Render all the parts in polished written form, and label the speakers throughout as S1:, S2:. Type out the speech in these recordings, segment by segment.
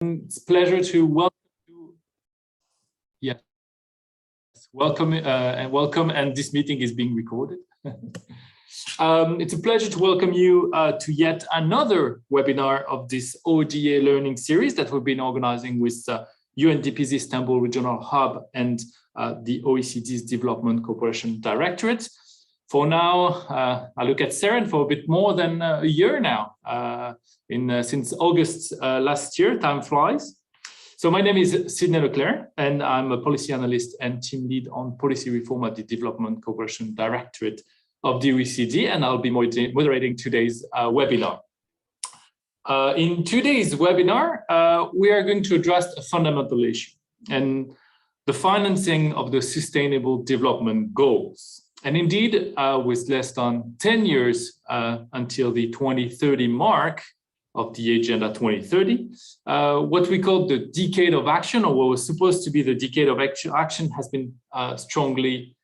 S1: It's a pleasure to welcome you. Yes, welcome and this meeting is being recorded. It's a pleasure to welcome you to yet another webinar of this ODA Learning Series that we've been organizing with UNDP's Istanbul Regional Hub and the OECD's Development Cooperation Directorate. For now, I look at Seren for a bit more than a year now, since August last year. Time flies. So my name is Sidney Leclerc, and I'm a policy analyst and team lead on policy reform at the Development Cooperation Directorate of the OECD, and I'll be moderating today's webinar. In today's webinar, we are going to address a fundamental issue, and the financing of the Sustainable Development Goals. And indeed, with less than 10 years until the 2030 mark of the Agenda 2030, what we call the decade of action, or what was supposed to be the decade of action, has been strongly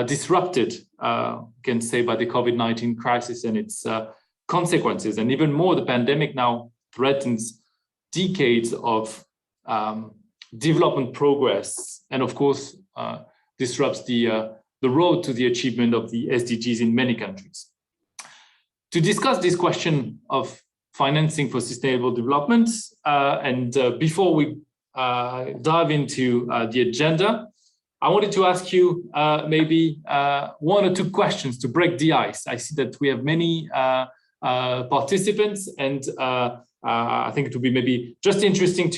S1: disrupted, you can say, by the COVID-19 crisis and its consequences. And even more, the pandemic now threatens decades of development progress, and of course, disrupts the road to the achievement of the SDGs in many countries. To discuss this question of financing for sustainable development, and before we dive into the agenda, I wanted to ask you maybe one or two questions to break the ice. I see that we have many participants, and I think it would be maybe just interesting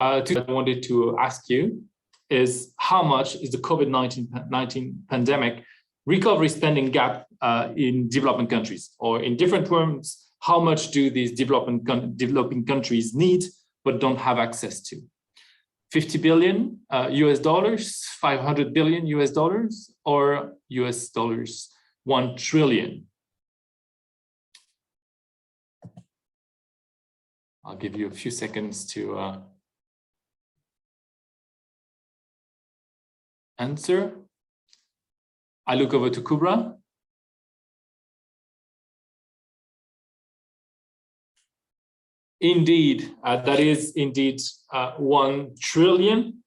S1: I wanted to ask you is how much is the COVID-19 pandemic recovery spending gap in developing countries? Or in different terms, how much do these developing countries need but don't have access to? 50 billion US dollars, 500 billion US dollars, or US dollars 1 trillion? I'll give you a few seconds to answer. I look over to Kubra. Indeed, that is indeed 1 trillion.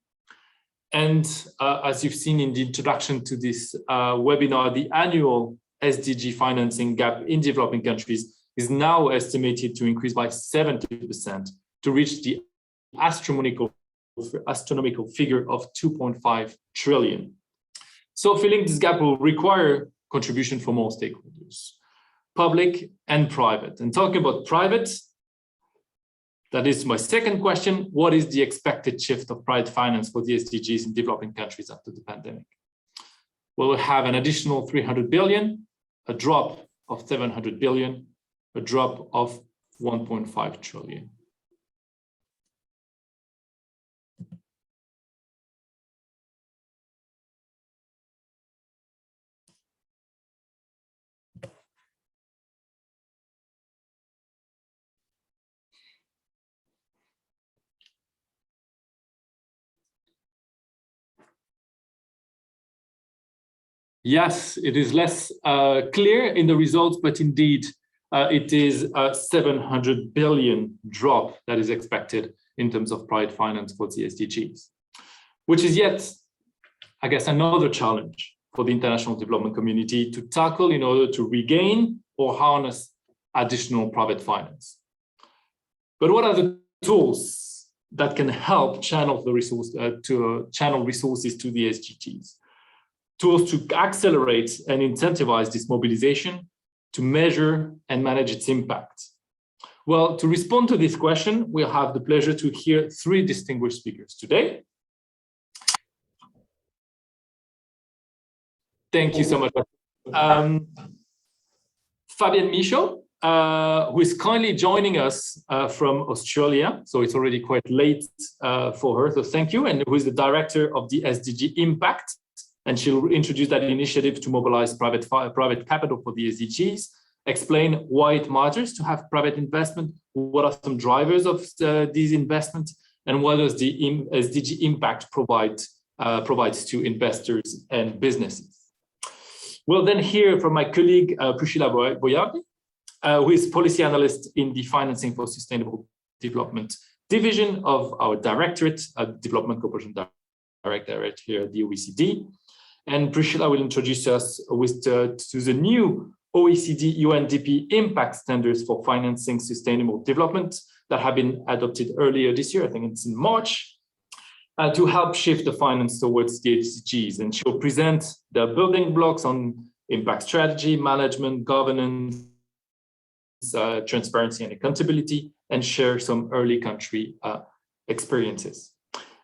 S1: And as you've seen in the introduction to this webinar, the annual SDG financing gap in developing countries is now estimated to increase by 70% to reach the astronomical figure of 2.5 trillion. So filling this gap will require contribution from all stakeholders, public and private. And talking about private, that is my second question. What is the expected shift of private finance for the SDGs in developing countries after the pandemic? We'll have an additional 300 billion, a drop of 700 billion, a drop of 1.5 trillion. Yes, it is less clear in the results, but indeed it is a 700 billion drop that is expected in terms of private finance for the SDGs, which is yet, I guess, another challenge for the international development community to tackle in order to regain or harness additional private finance. But what are the tools that can help channel the resources to the SDGs? Tools to accelerate and incentivize this mobilization, to measure and manage its impact. Well, to respond to this question, we'll have the pleasure to hear three distinguished speakers today. Thank you so much. Fabienne Michaud, who is kindly joining us from Australia, so it's already quite late for her, so thank you, and who is the director of the SDG Impact. And she'll introduce that initiative to mobilize private capital for the SDGs, explain why it matters to have private investment, what are some drivers of these investments, and what does the SDG Impact provides to investors and businesses. We'll then hear from my colleague, Priscilla Boyardi, who is policy analyst in the Financing for Sustainable Development division of our directorate, Development Cooperation Directorate here at the OECD. And Priscilla will introduce us to the new OECD UNDP impact standards for financing sustainable development that have been adopted earlier this year. I think it's in March, to help shift the finance towards the SDGs. And she'll present the building blocks on impact strategy, management, governance, transparency and accountability, and share some early country experiences.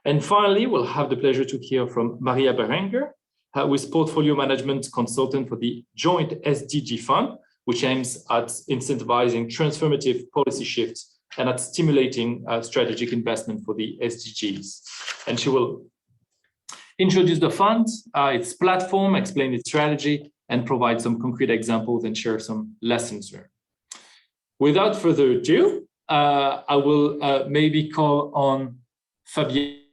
S1: And finally, we'll have the pleasure to hear from Maria Berenger, who is portfolio management consultant for the Joint SDG Fund, which aims at incentivizing transformative policy shifts and at stimulating strategic investment for the SDGs. And she will introduce the fund, its platform, explain its strategy, and provide some concrete examples and share some lessons learned. Without further ado, I will maybe call on Fabienne.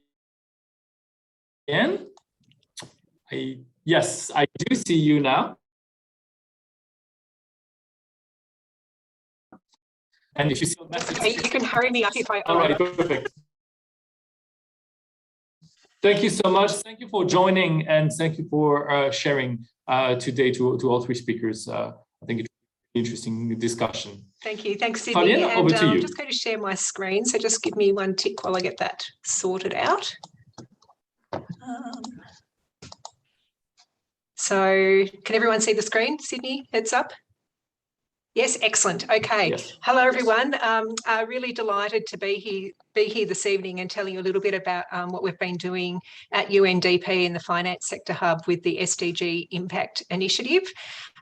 S1: Yes, I do see you now. And if you see a message,
S2: okay, you can hurry me up if I.
S1: All right, perfect. Thank you so much. Thank you for joining, and thank you for sharing today to all three speakers. I think it's an interesting discussion.
S2: Thank you. Thanks, Sydney.
S1: Fabienne, over to you.
S2: I'm just going to share my screen, so just give me one tick while I get that sorted out. So can everyone see the screen? Sydney, heads up. Yes, excellent. Okay.
S1: Yes.
S2: Hello, everyone. Really delighted to be here this evening and tell you a little bit about what we've been doing at UNDP in the Finance Sector Hub with the SDG Impact Initiative.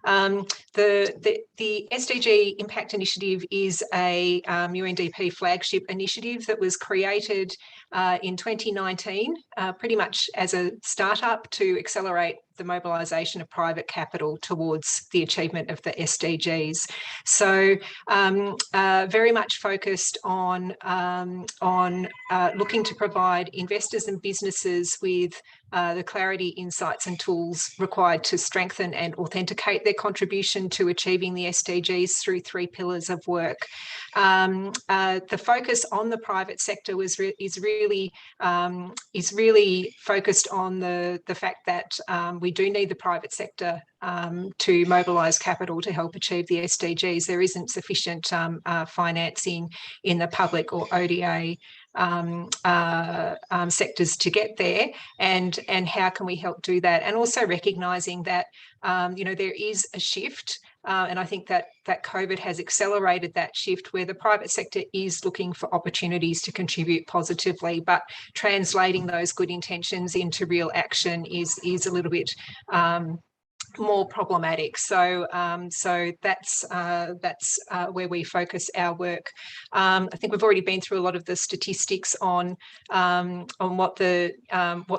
S2: The SDG Impact Initiative is a UNDP flagship initiative that was created in 2019, pretty much as a startup to accelerate the mobilisation of private capital towards the achievement of the SDGs. So very much focused on looking to provide investors and businesses with the clarity, insights and tools required to strengthen and authenticate their contribution to achieving the SDGs through 3 pillars of work. The focus on the private sector is really focused on the fact that we do need the private sector to mobilise capital to help achieve the SDGs. There isn't sufficient financing in the public or ODA sectors to get there, and how can we help do that? And also recognising that there is a shift, and I think that COVID has accelerated that shift where the private sector is looking for opportunities to contribute positively, but translating those good intentions into real action is a little bit more problematic. So that's where we focus our work. I think we've already been through a lot of the statistics on what the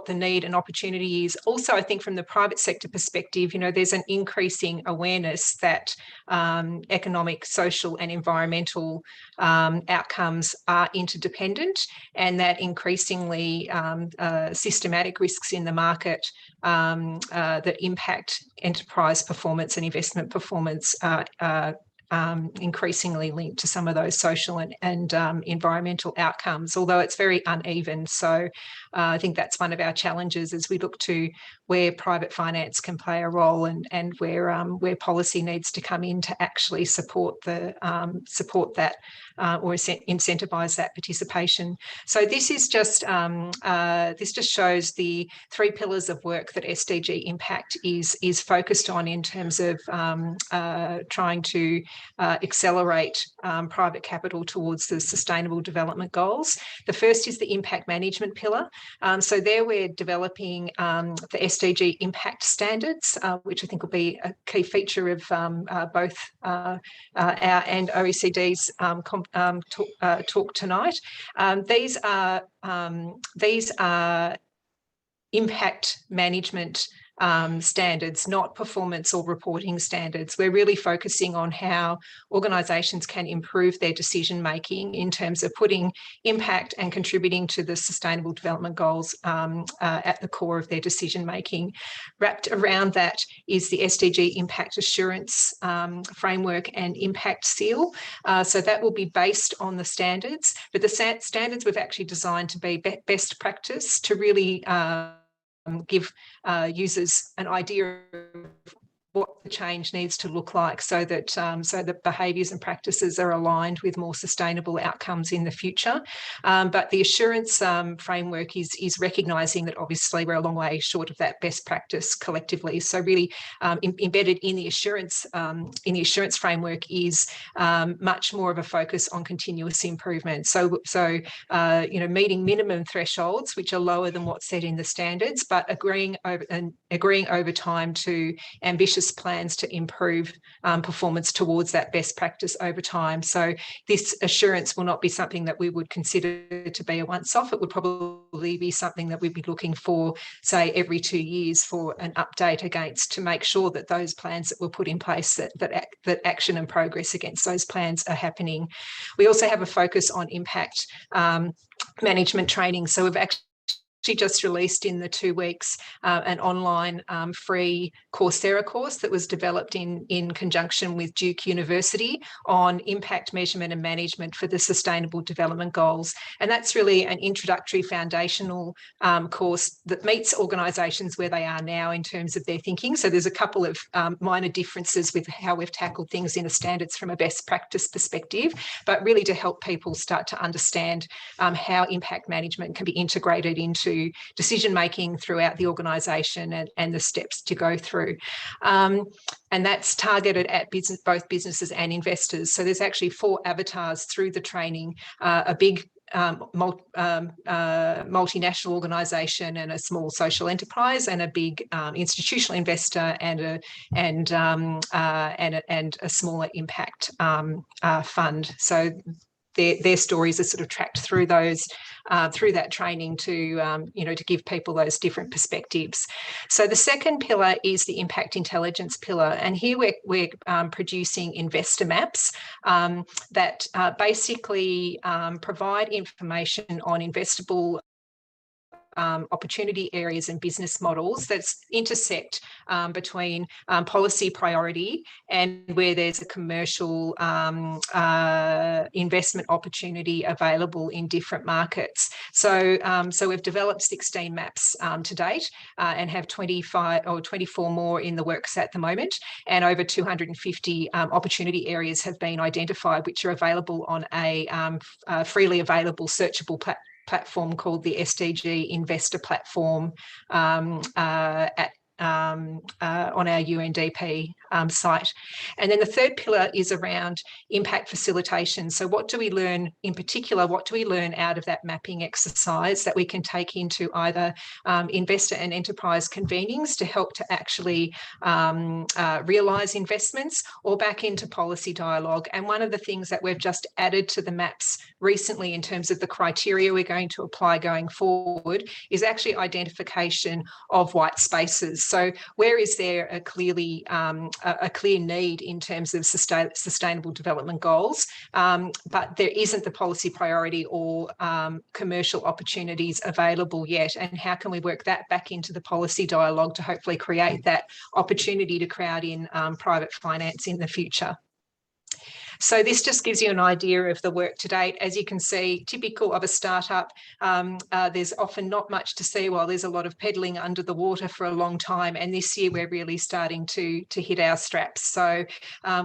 S2: need and opportunity is. Also, I think from the private sector perspective, there's an increasing awareness that economic, social, and environmental outcomes are interdependent, and that increasingly systematic risks in the market that impact enterprise performance and investment performance increasingly linked to some of those social and environmental outcomes, although it's very uneven. So I think that's one of our challenges as we look to where private finance can play a role and where policy needs to come in to actually support that or incentivise that participation. So this is just shows the 3 pillars of work that SDG Impact is focused on in terms of trying to accelerate private capital towards the Sustainable Development Goals. The first is the impact management pillar. So there we're developing the SDG impact standards, which I think will be a key feature of both our and OECD's talk tonight. These are impact management standards, not performance or reporting standards. We're really focusing on how organisations can improve their decision making in terms of putting impact and contributing to the Sustainable Development Goals at the core of their decision making. Wrapped around that is the SDG Impact Assurance Framework and Impact Seal. So that will be based on the standards, but the standards we've actually designed to be best practice to really give users an idea of what the change needs to look like so that behaviours and practices are aligned with more sustainable outcomes in the future. But the assurance framework is recognising that obviously we're a long way short of that best practice collectively. So really embedded in the assurance framework is much more of a focus on continuous improvement. So meeting minimum thresholds which are lower than what's set in the standards, but agreeing over time to ambitious plans to improve performance towards that best practice over time. So this assurance will not be something that we would consider to be a once-off. It would probably be something that we'd be looking for, say, every 2 years for an update against, to make sure that those plans that were put in place, that action and progress against those plans are happening. We also have a focus on impact management training. So we've actually just released in the 2 weeks an online free Coursera course that was developed in conjunction with Duke University on impact measurement and management for the Sustainable Development Goals. And that's really an introductory foundational course that meets organisations where they are now in terms of their thinking. So there's a couple of minor differences with how we've tackled things in the standards from a best practice perspective, but really to help people start to understand how impact management can be integrated into decision making throughout the organisation and the steps to go through. And that's targeted at both businesses and investors. So there's actually 4 avatars through the training, a big multinational organisation and a small social enterprise, and a big institutional investor and a smaller impact fund. So their stories are sort of tracked through those through that training to give people those different perspectives. So the second pillar is the impact intelligence pillar, and here we're producing investor maps that basically provide information on investable opportunity areas and business models that intersect between policy priority and where there's a commercial investment opportunity available in different markets. So we've developed 16 maps to date and have 25 or 24 more in the works at the moment, and over 250 opportunity areas have been identified, which are available on a freely available searchable platform called the SDG Investor Platform on our UNDP site. And then the third pillar is around impact facilitation. So what do we learn in particular? What do we learn out of that mapping exercise that we can take into either investor and enterprise convenings to help to actually realise investments, or back into policy dialogue? And one of the things that we've just added to the maps recently in terms of the criteria we're going to apply going forward is actually identification of white spaces. So where is there a clear need in terms of sustainable development goals, but there isn't the policy priority or commercial opportunities available yet, and how can we work that back into the policy dialogue to hopefully create that opportunity to crowd in private finance in the future? So this just gives you an idea of the work to date. As you can see, typical of a startup, there's often not much to see while there's a lot of pedaling under the water for a long time. And this year we're really starting to hit our straps. So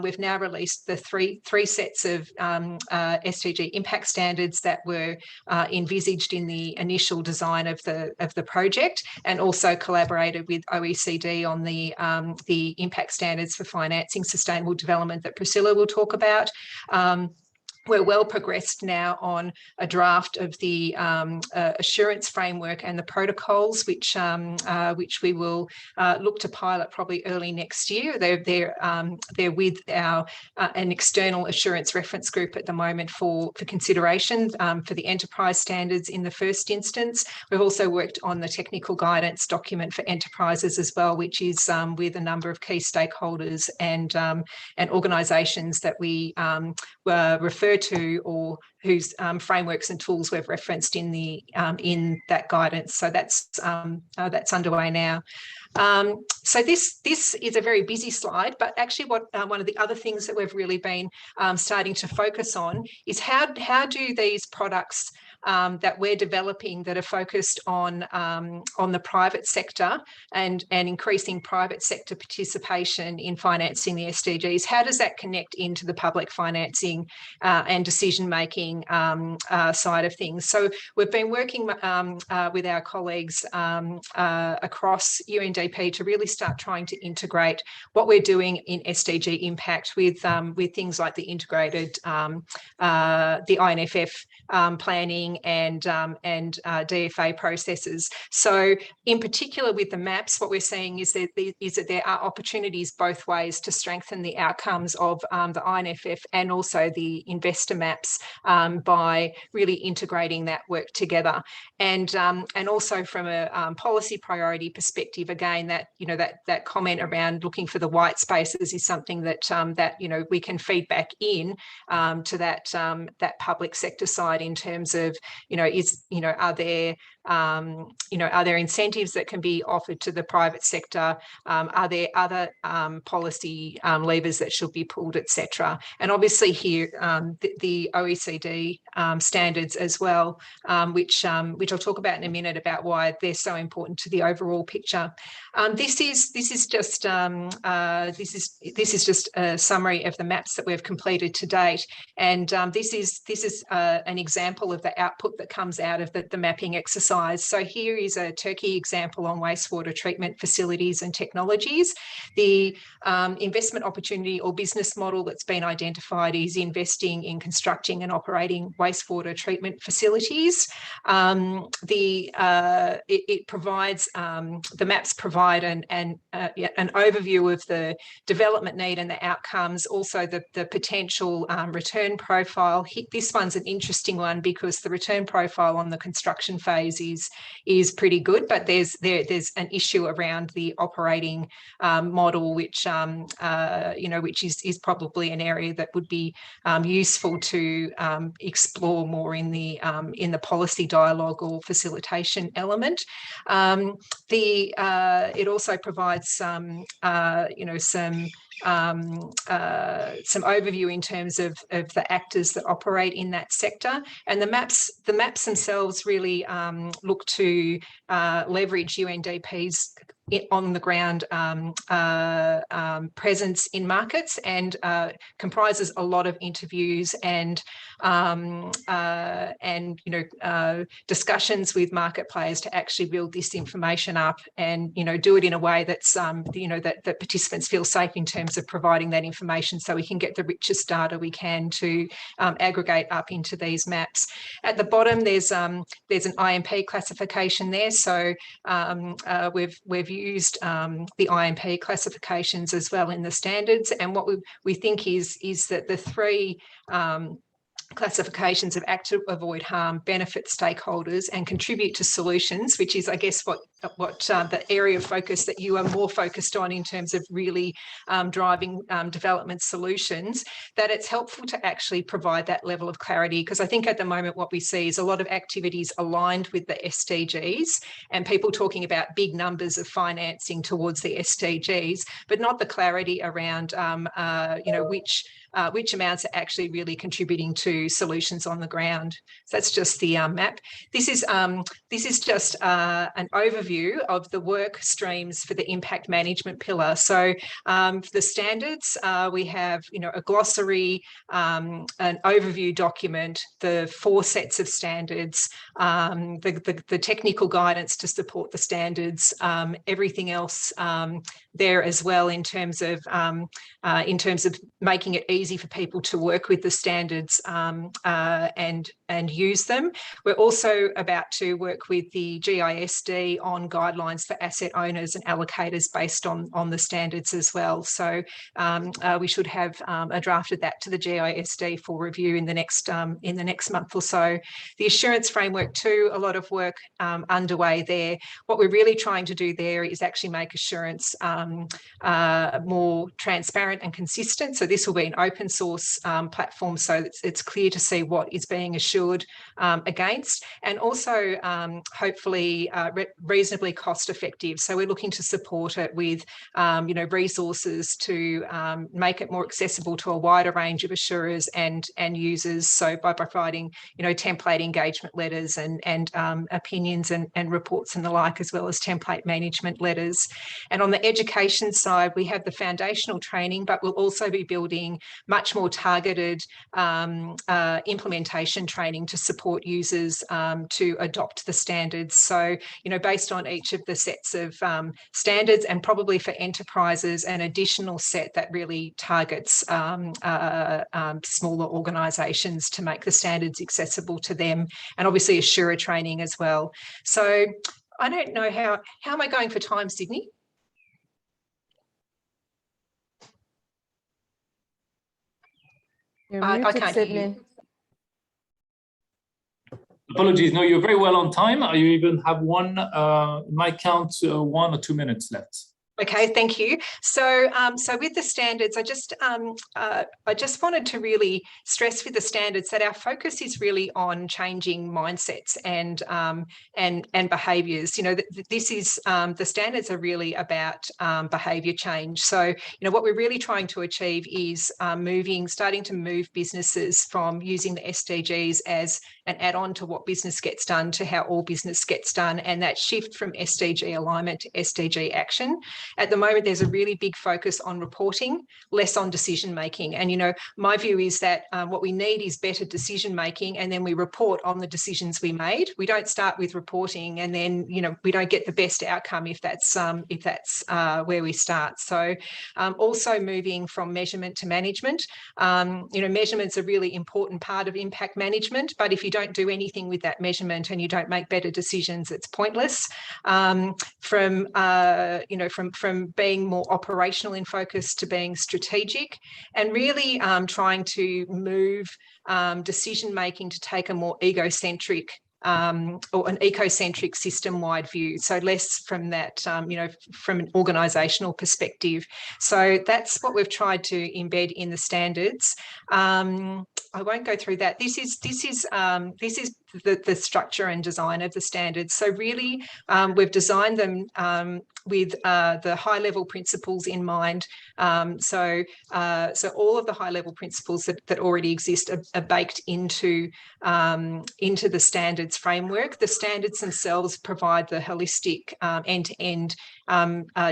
S2: we've now released the three sets of SDG impact standards that were envisaged in the initial design of the project, and also collaborated with OECD on the impact standards for financing sustainable development that Priscilla will talk about. we're well progressed now on a draft of the assurance framework and the protocols, which we will look to pilot probably early next year. They're with our an external assurance reference group at the moment for consideration for the enterprise standards in the first instance. We've also worked on the technical guidance document for enterprises as well, which is with a number of key stakeholders and organisations that we refer to, or whose frameworks and tools we've referenced in the in that guidance. So that's underway now. So this is a very busy slide, but actually what one of the other things that we've really been starting to focus on is how do these products that we're developing that are focused on the private sector and increasing private sector participation in financing the SDGs, how does that connect into the public financing and decision-making side of things? So we've been working with our colleagues across UNDP to really start trying to integrate what we're doing in SDG impact with things like the integrated, the INFF planning and DFA processes. So in particular with the maps, what we're seeing is that there are opportunities both ways to strengthen the outcomes of the INFF and also the investor maps by really integrating that work together. And also from a policy priority perspective, again, that comment around looking for the white spaces is something that we can feed back in to that public sector side in terms of are there incentives that can be offered to the private sector? Are there other policy levers that should be pulled, etc.? And obviously here the OECD standards as well, which I'll talk about in a minute about why they're so important to the overall picture. This is just a summary of the maps that we've completed to date, and this is an example of the output that comes out of the mapping exercise. So here is a Turkey example on wastewater treatment facilities and technologies. The investment opportunity or business model that's been identified is investing in constructing and operating wastewater treatment facilities. It provides, the maps provide an overview of the development need and the outcomes, also the potential return profile. This one's an interesting one because the return profile on the construction phase is pretty good, but there's an issue around the operating model, which is probably an area that would be useful to explore more in the policy dialogue or facilitation element. It also provides some overview in terms of the actors that operate in that sector, and the maps themselves really look to leverage UNDP's on the ground presence in markets, and comprises a lot of interviews and discussions with market players to actually build this information up and do it in a way that's that participants feel safe in terms of providing that information, so we can get the richest data we can to aggregate up into these maps. At the bottom there's an IMP classification there, so we've used the IMP classifications as well in the standards, and what we think is that the three classifications of act to avoid harm, benefit stakeholders, and contribute to solutions, which is, I guess, what the area of focus that you are more focused on in terms of really driving development solutions, that it's helpful to actually provide that level of clarity, because I think at the moment what we see is a lot of activities aligned with the SDGs and people talking about big numbers of financing towards the SDGs, but not the clarity around which amounts are actually really contributing to solutions on the ground. So that's just the map. This is just an overview overview of the work streams for the impact management pillar. So for the standards, we have, a glossary, an overview document, the 4 sets of standards, the technical guidance to support the standards, everything else there as well in terms of making it easy for people to work with the standards and use them. We're also about to work with the GISD on guidelines for asset owners and allocators based on the standards as well. So we should have a draft of that to the GISD for review in the next month or so. The assurance framework too, a lot of work underway there. What we're really trying to do there is actually make assurance more transparent and consistent. So this will be an open source platform, so it's clear to see what is being assured against, and also hopefully reasonably cost effective. So we're looking to support it with resources to make it more accessible to a wider range of assurers and users. So by providing template engagement letters and opinions and reports and the like, as well as template management letters. And on the education side, we have the foundational training, but we'll also be building much more targeted implementation training to support users to adopt the standards. So, based on each of the sets of standards, and probably for enterprises, an additional set that really targets smaller organisations to make the standards accessible to them, and obviously assurer training as well. So I don't know how am I going for time, Sydney?
S3: You're muted,
S2: I can't
S3: Sydney.
S2: hear you.
S1: Apologies. No, you're very well on time. You even have one, might count 1 or 2 minutes left.
S2: Okay, thank you. So, so with the standards, I just wanted to really stress with the standards that our focus is really on changing mindsets and behaviours. This is the standards are really about behaviour change. So, what we're really trying to achieve is starting to move businesses from using the SDGs as an add-on to what business gets done to how all business gets done, and that shift from SDG alignment to SDG action. At the moment, there's a really big focus on reporting, less on decision making. And, my view is that what we need is better decision making, and then we report on the decisions we made. We don't start with reporting and then, we don't get the best outcome if that's where we start. So also moving from measurement to management. Measurement's a really important part of impact management, but if you don't do anything with that measurement and you don't make better decisions, it's pointless. From being more operational in focus to being strategic, and really trying to move decision making to take a more egocentric or an ecocentric system-wide view. So less from that, from an organisational perspective. So that's what we've tried to embed in the standards. I won't go through that. This is the structure and design of the standards. So really, we've designed them with the high-level principles in mind. So all of the high-level principles that already exist are baked into the standards framework. The standards themselves provide the holistic end-to-end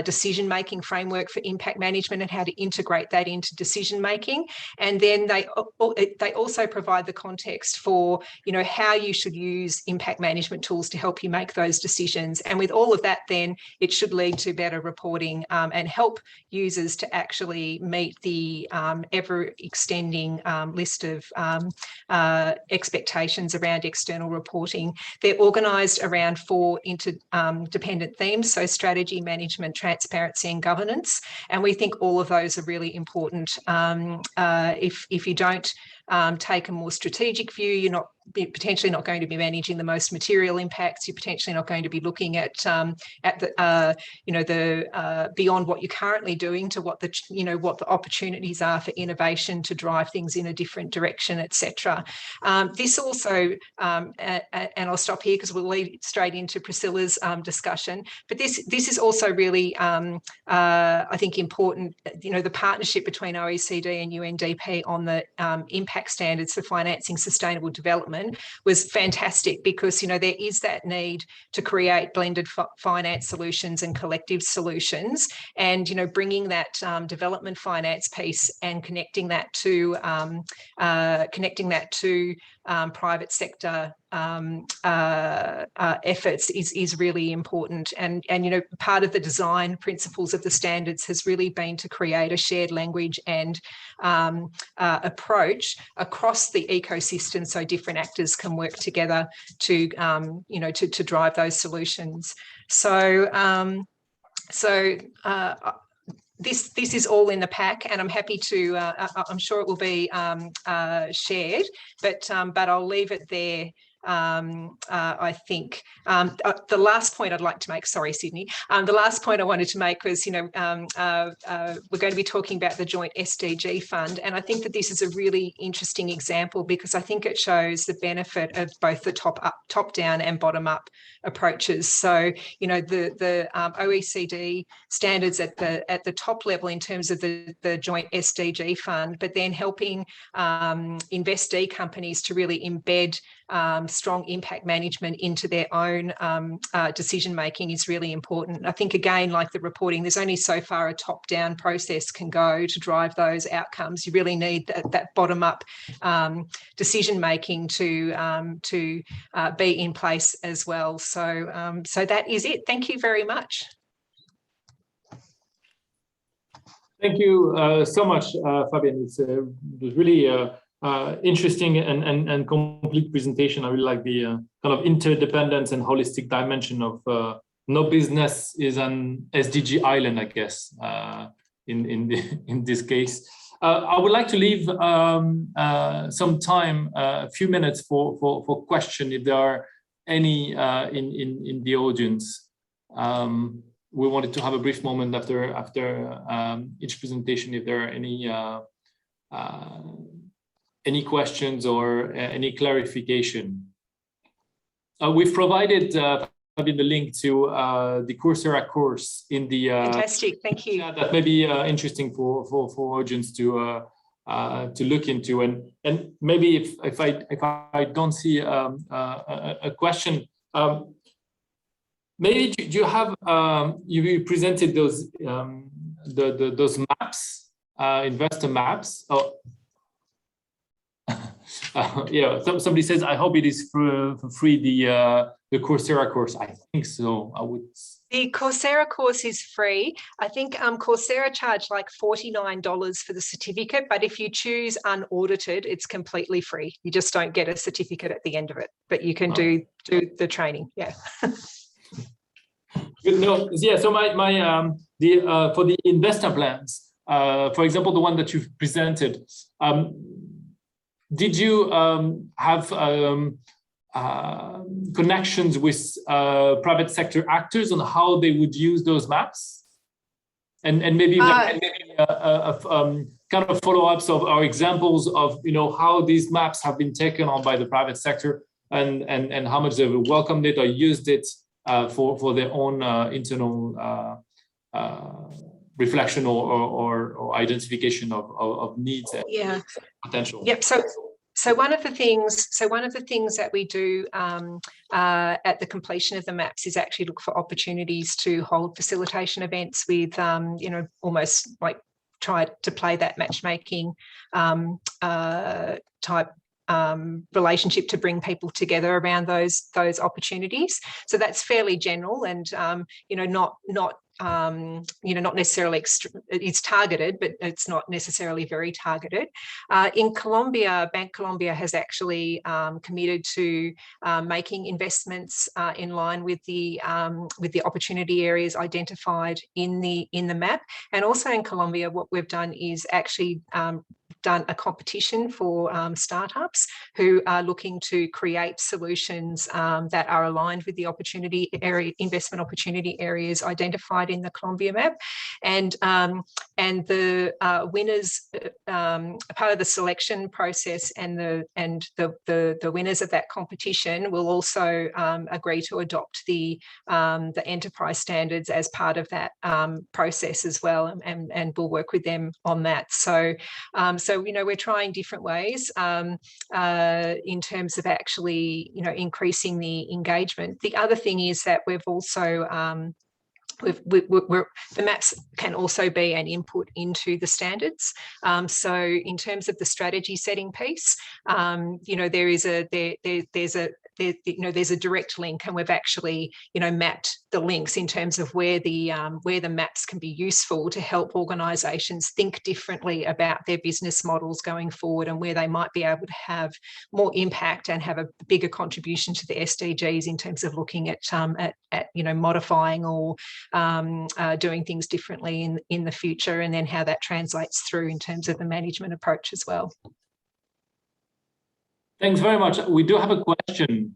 S2: decision-making framework for impact management and how to integrate that into decision-making. And then they also provide the context for, how you should use impact management tools to help you make those decisions. And with all of that, then it should lead to better reporting and help users to actually meet the ever-extending list of expectations around external reporting. They're organised around 4 interdependent themes, so strategy, management, transparency and governance. And we think all of those are really important. If you don't take a more strategic view, you're potentially not going to be managing the most material impacts. You're potentially not going to be looking at the beyond what you're currently doing to what the opportunities are for innovation to drive things in a different direction, etc. This also, and I'll stop here because we'll lead straight into Priscilla's discussion. But this is also really, I think, important. The partnership between OECD and UNDP on the impact impact standards for financing sustainable development was fantastic, because, there is that need to create blended finance solutions and collective solutions, and, bringing that development finance piece and connecting that to private sector efforts is really important. And part of the design principles of the standards has really been to create a shared language and approach across the ecosystem, so different actors can work together to to drive those solutions. This is all in the pack, and I'm happy to. I'm sure it will be shared, but I'll leave it there. I think the last point I'd like to make. Sorry, Sydney. The last point I wanted to make was, we're going to be talking about the joint SDG fund, and I think that this is a really interesting example, because I think it shows the benefit of both the top down and bottom up approaches. So, the OECD standards at the top level in terms of the joint SDG fund, but then helping investee companies to really embed strong impact management into their own decision making is really important. I think, again, like the reporting, there's only so far a top-down process can go to drive those outcomes. You really need that bottom-up decision making to be in place as well. So that is it. Thank you very much.
S1: Thank you so much, Fabienne. It was really interesting and complete presentation. I really like the kind of interdependence and holistic dimension of no business is an SDG island, I guess, in this case. I would like to leave some time, a few minutes for question, if there are any in the audience. We wanted to have a brief moment after each presentation, if there are any questions or any clarification. We've provided the link to the Coursera course in the
S2: fantastic, thank you.
S1: That may be interesting for audience to look into, and maybe if I don't see a question, maybe do you have you presented those those maps, investor maps? Oh. Yeah, somebody says, I hope it is for free, the Coursera course. I think so. I would.
S2: The Coursera course is free. I think Coursera charged like $49 for the certificate, but if you choose unaudited, it's completely free. You just don't get a certificate at the end of it, but you can do the training. Yeah.
S1: No, yeah. So my for the investor plans, for example, the one that you've presented. Did you have connections with private sector actors on how they would use those maps? And maybe kind of follow-ups of our examples of how these maps have been taken on by the private sector, and how much they've welcomed it or used it for their own internal reflection or identification of needs and potential.
S2: Yep. So one of the things that we do at the completion of the maps is actually look for opportunities to hold facilitation events with almost like try to play that matchmaking type relationship to bring people together around those opportunities. So that's fairly general, and not necessarily it's targeted, but it's not necessarily very targeted. In Colombia, Bank Colombia has actually committed to making investments in line with the opportunity areas identified in the map. And also in Colombia, what we've done is actually done a competition for startups who are looking to create solutions that are aligned with the investment opportunity areas identified in the Colombia map, and the winners, part of the selection process, and the winners of that competition will also agree to adopt the enterprise standards as part of that process as well, and we'll work with them on that. So So, we're trying different ways in terms of actually, increasing the engagement. The other thing is that we've also the maps can also be an input into the standards. So in terms of the strategy setting piece, there's a direct link, and we've actually mapped the links in terms of where the maps can be useful to help organisations think differently about their business models going forward, and where they might be able to have more impact and have a bigger contribution to the SDGs in terms of looking at modifying or doing things differently in the future, and then how that translates through in terms of the management approach as well.
S1: Thanks very much. We do have a question.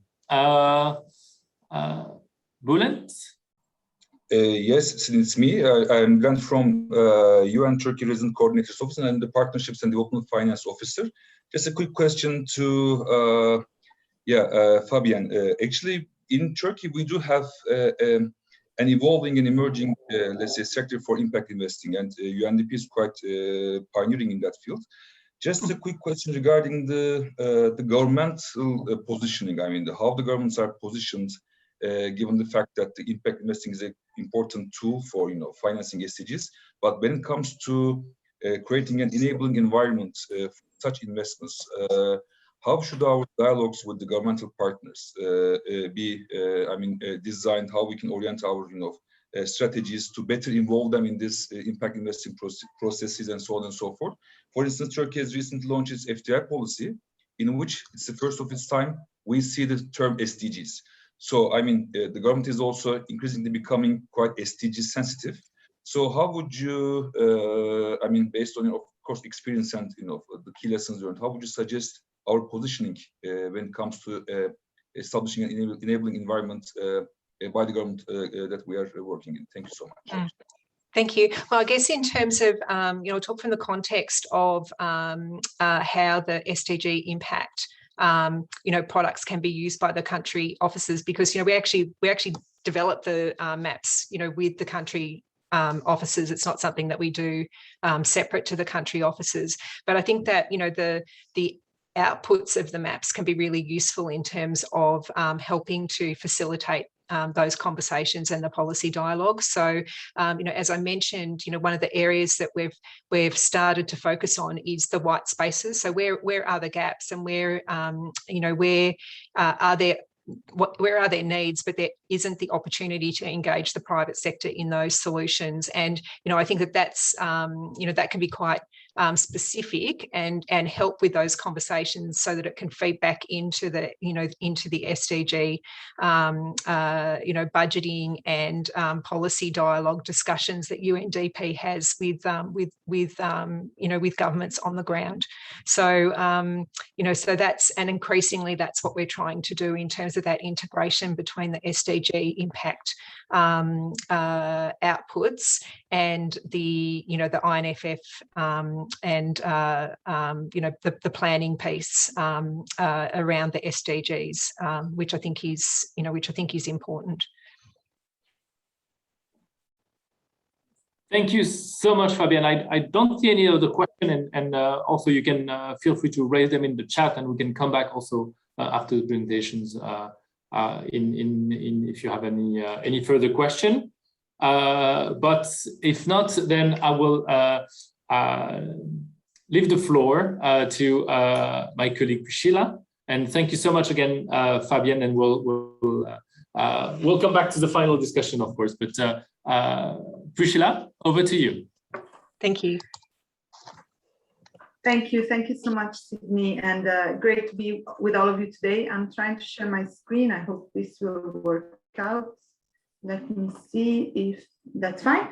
S1: Bülent?
S3: Yes, it's me. I'm Bülent from UN Turkey Resident Coordinator's Office and the Partnerships and Development Finance Officer. Just a quick question to Fabian. Actually, in Turkey, we do have an evolving and emerging, let's say, sector for impact investing, and UNDP is quite pioneering in that field. Just a quick question regarding the governmental positioning. I mean, how the governments are positioned, given the fact that the impact investing is an important tool for financing SDGs. But when it comes to creating an enabling environment for such investments, how should our dialogues with the governmental partners be designed? How we can orient our strategies to better involve them in this impact investing processes and so on and so forth. For instance, Turkey has recently launched its FDI policy, in which it's the first of its time we see the term SDGs. So, the government is also increasingly becoming quite SDG sensitive. So how would you, based on your, of course, experience and the key lessons learned, how would you suggest our positioning when it comes to establishing an enabling environment by the government that we are working in? Thank you so much.
S2: Thank you. Well, I guess in terms of, talk from the context of how the SDG impact, products can be used by the country offices, because, we actually develop the maps, with the country offices. It's not something that we do separate to the country offices. But I think that, the outputs of the maps can be really useful in terms of helping to facilitate those conversations and the policy dialogue. So, as I mentioned, one of the areas that we've started to focus on is the white spaces. So where are the gaps, and where are their needs, but there isn't the opportunity to engage the private sector in those solutions. And, I think that's, that can be quite specific and help with those conversations so that it can feed back into the, into the SDG, budgeting and policy dialogue discussions that UNDP has with governments on the ground. So, so that's, and increasingly that's what we're trying to do in terms of that integration between the SDG impact outputs and the, the INFF and the planning piece around the SDGs, which I think is important.
S1: Thank you so much, Fabian. I don't see any other question, and also you can feel free to raise them in the chat, and we can come back also after the presentations if you have any further question. But if not, then I will leave the floor to my colleague Priscilla. And thank you so much again, Fabian, and we'll come back to the final discussion, of course. But Priscilla, over to you.
S2: Thank you.
S4: Thank you so much, Sydney, and great to be with all of you today. I'm trying to share my screen. I hope this will work out. Let me see if that's fine.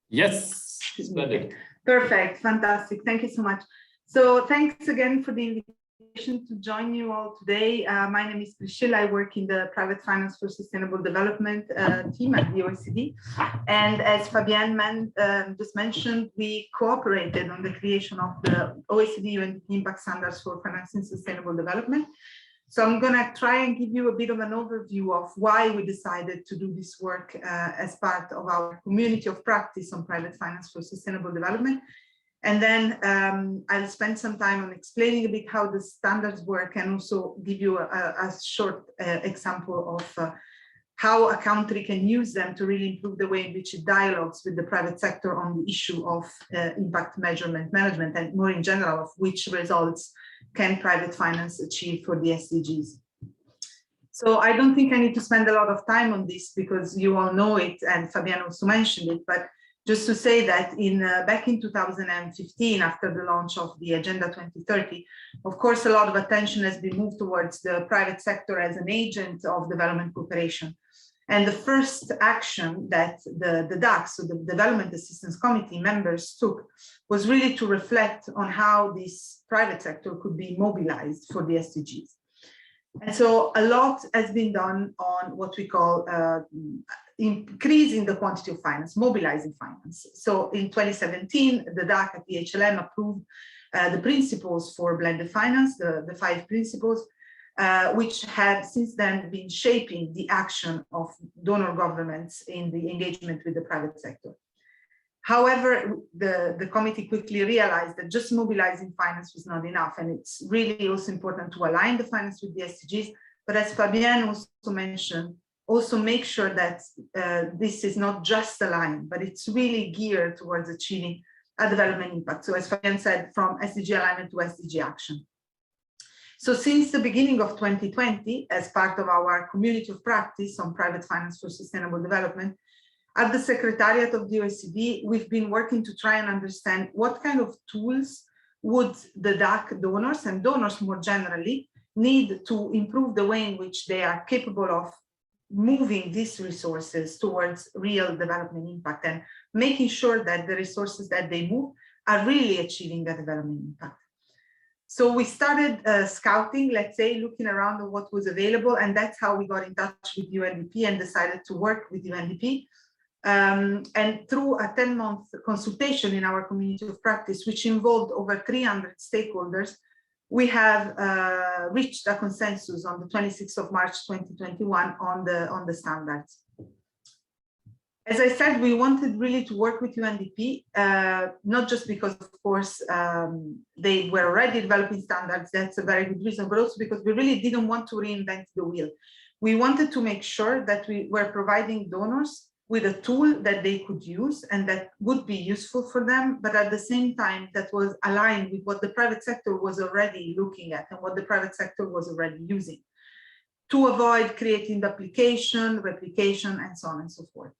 S1: Yes, splendid.
S4: Perfect, fantastic. Thank you so much. So thanks again for the invitation to join you all today. My name is Priscilla. I work in the Private Finance for Sustainable Development team at the OECD. And as Fabian just mentioned, we cooperated on the creation of the OECD UNDP Impact Standards for Financing Sustainable Development. So I'm going to try and give you a bit of an overview of why we decided to do this work as part of our community of practice on private finance for sustainable development. And then I'll spend some time on explaining a bit how the standards work and also give you a short example of how a country can use them to really improve the way in which it dialogues with the private sector on the issue of impact measurement management, and more in general of which results can private finance achieve for the SDGs. So I don't think I need to spend a lot of time on this because you all know it, and Fabian also mentioned it, but just to say that back in 2015, after the launch of the Agenda 2030, of course, a lot of attention has been moved towards the private sector as an agent of development cooperation. And the first action that the DAC, so the Development Assistance Committee members took, was really to reflect on how this private sector could be mobilized for the SDGs. And so a lot has been done on what we call increasing the quantity of finance, mobilizing finance. So in 2017, the DAC at the HLM approved the principles for blended finance, the 5 principles, which have since then been shaping the action of donor governments in the engagement with the private sector. However, the committee quickly realized that just mobilizing finance was not enough, and it's really also important to align the finance with the SDGs. But as Fabian also mentioned, also make sure that this is not just aligned, but it's really geared towards achieving a development impact. So as Fabian said, from SDG alignment to SDG action. So since the beginning of 2020, as part of our community of practice on private finance for sustainable development, at the Secretariat of the OECD, we've been working to try and understand what kind of tools would the DAC donors and donors more generally need to improve the way in which they are capable of moving these resources towards real development impact and making sure that the resources that they move are really achieving the development impact. So we started scouting, let's say, looking around at what was available, and that's how we got in touch with UNDP and decided to work with UNDP. And through a 10-month consultation in our community of practice, which involved over 300 stakeholders, we have reached a consensus on the 26th of March 2021 on the standards. As I said, we wanted really to work with UNDP, not just because, of course, they were already developing standards, that's a very good reason, but also because we really didn't want to reinvent the wheel. We wanted to make sure that we were providing donors with a tool that they could use and that would be useful for them, but at the same time that was aligned with what the private sector was already looking at and what the private sector was already using, to avoid creating duplication, replication, and so on and so forth.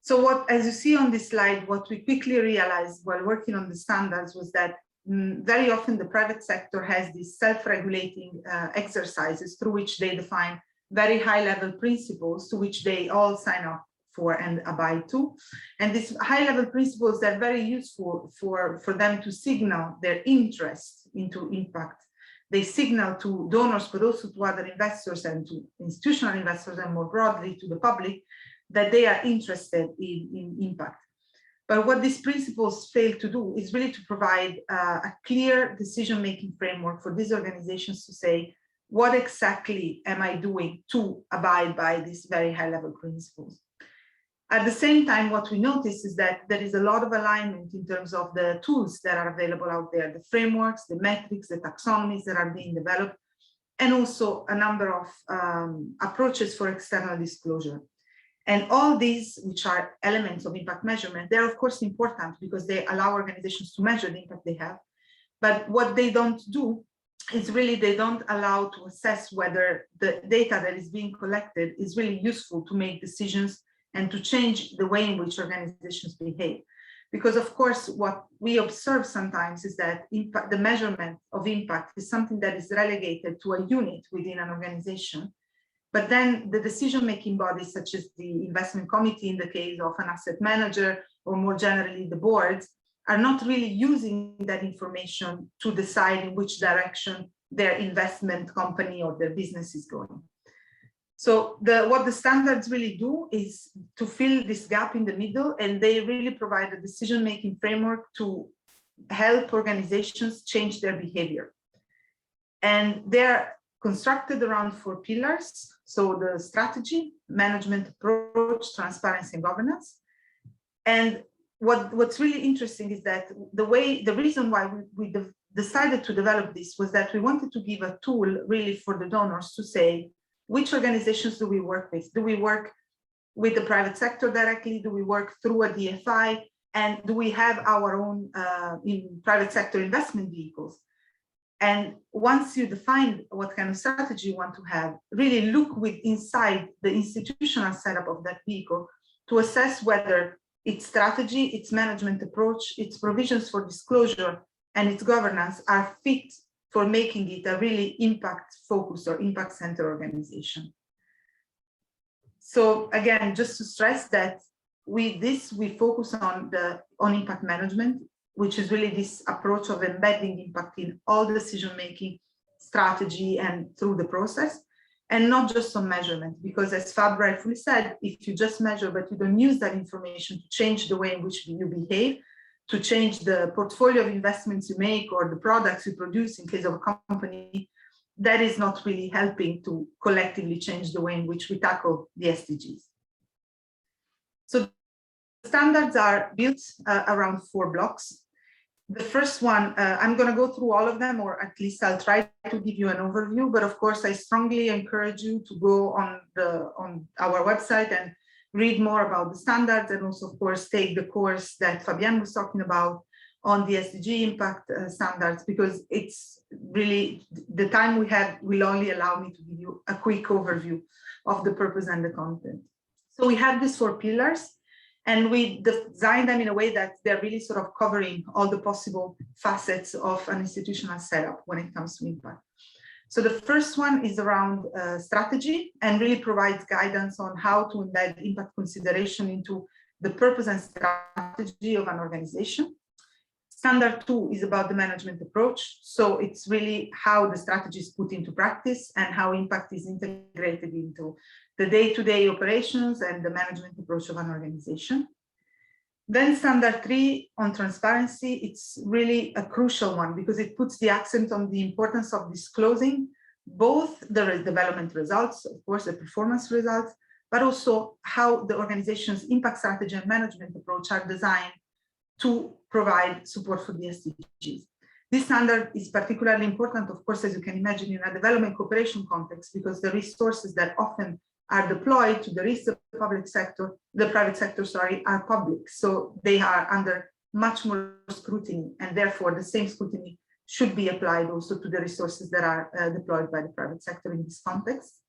S4: So what, as you see on this slide, what we quickly realized while working on the standards was that very often the private sector has these self-regulating exercises through which they define very high-level principles to which they all sign up for and abide to. And these high-level principles are very useful for them to signal their interest into impact. They signal to donors, but also to other investors and to institutional investors and more broadly to the public that they are interested in impact. But what these principles fail to do is really to provide a clear decision-making framework for these organizations to say, what exactly am I doing to abide by these very high-level principles? At the same time, what we notice is that there is a lot of alignment in terms of the tools that are available out there, the frameworks, the metrics, the taxonomies that are being developed, and also a number of approaches for external disclosure. And all these, which are elements of impact measurement, they're of course important because they allow organizations to measure the impact they have. But what they don't do is really, they don't allow to assess whether the data that is being collected is really useful to make decisions and to change the way in which organizations behave. Because of course, what we observe sometimes is that the measurement of impact is something that is relegated to a unit within an organization. But then the decision-making bodies, such as the investment committee in the case of an asset manager, or more generally the boards, are not really using that information to decide in which direction their investment company or their business is going. So what the standards really do is to fill this gap in the middle, and they really provide a decision-making framework to help organizations change their behavior. And they're constructed around 4 pillars. So the strategy, management approach, transparency, and governance. And what's really interesting is that the reason why we decided to develop this was that we wanted to give a tool really for the donors to say, which organizations do we work with? Do we work with the private sector directly? Do we work through a DFI? And do we have our own in private sector investment vehicles? And once you define what kind of strategy you want to have, really look inside the institutional setup of that vehicle to assess whether its strategy, its management approach, its provisions for disclosure, and its governance are fit for making it a really impact-focused or impact-centered organization. So again, just to stress that with this, we focus on impact management, which is really this approach of embedding impact in all decision-making, strategy, and through the process, and not just on measurement, because as Fab rightfully said, if you just measure, but you don't use that information to change the way in which you behave, to change the portfolio of investments you make or the products you produce in case of a company, that is not really helping to collectively change the way in which we tackle the SDGs. So standards are built around 4 blocks. The first one, I'm going to go through all of them, or at least I'll try to give you an overview. But of course, I strongly encourage you to go on our website and read more about the standards, and also, of course, take the course that Fabienne was talking about on the SDG impact standards, because it's really the time we have will only allow me to give you a quick overview of the purpose and the content. So we have these 4 pillars. And we designed them in a way that they're really sort of covering all the possible facets of an institutional setup when it comes to impact. So the first one is around strategy, and really provides guidance on how to embed impact consideration into the purpose and strategy of an organization. Standard 2 is about the management approach. So it's really how the strategy is put into practice and how impact is integrated into the day-to-day operations and the management approach of an organization. Then standard 3 on transparency, it's really a crucial one because it puts the accent on the importance of disclosing both the development results, of course, the performance results, but also how the organization's impact strategy and management approach are designed to provide support for the SDGs. This standard is particularly important, of course, as you can imagine, in a development cooperation context, because the resources that often are deployed to the rest of the private sector, are public. So they are under much more scrutiny, and therefore the same scrutiny should be applied also to the resources that are deployed by the private sector in this context.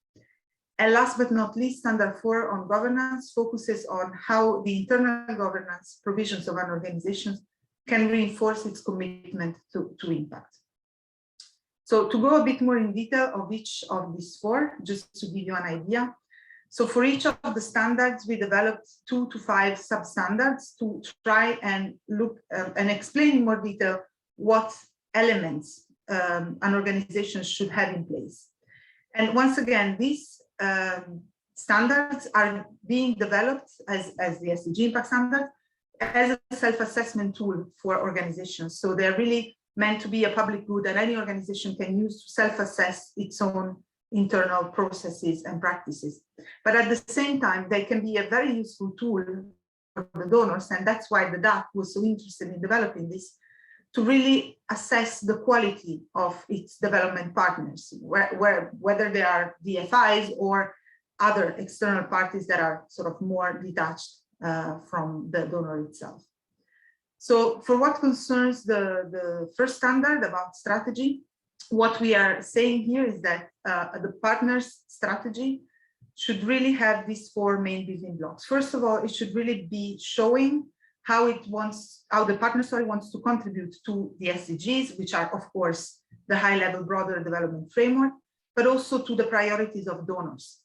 S4: And last but not least, standard 4 on governance focuses on how the internal governance provisions of an organization can reinforce its commitment to impact. So to go a bit more in detail of each of these 4, just to give you an idea. So for each of the standards, we developed 2 to 5 substandards to try and look and explain in more detail what elements an organization should have in place. And once again, these standards are being developed as the SDG impact standard as a self-assessment tool for organizations. So they're really meant to be a public good that any organization can use to self-assess its own internal processes and practices. But at the same time, they can be a very useful tool for the donors, and that's why the DAC was so interested in developing this, to really assess the quality of its development partners, whether they are DFIs or other external parties that are sort of more detached from the donor itself. So for what concerns the first standard about strategy, what we are saying here is that the partner's strategy should really have these 4 main building blocks. First of all, it should really be showing how the partner wants to contribute to the SDGs, which are, of course, the high-level broader development framework, but also to the priorities of donors.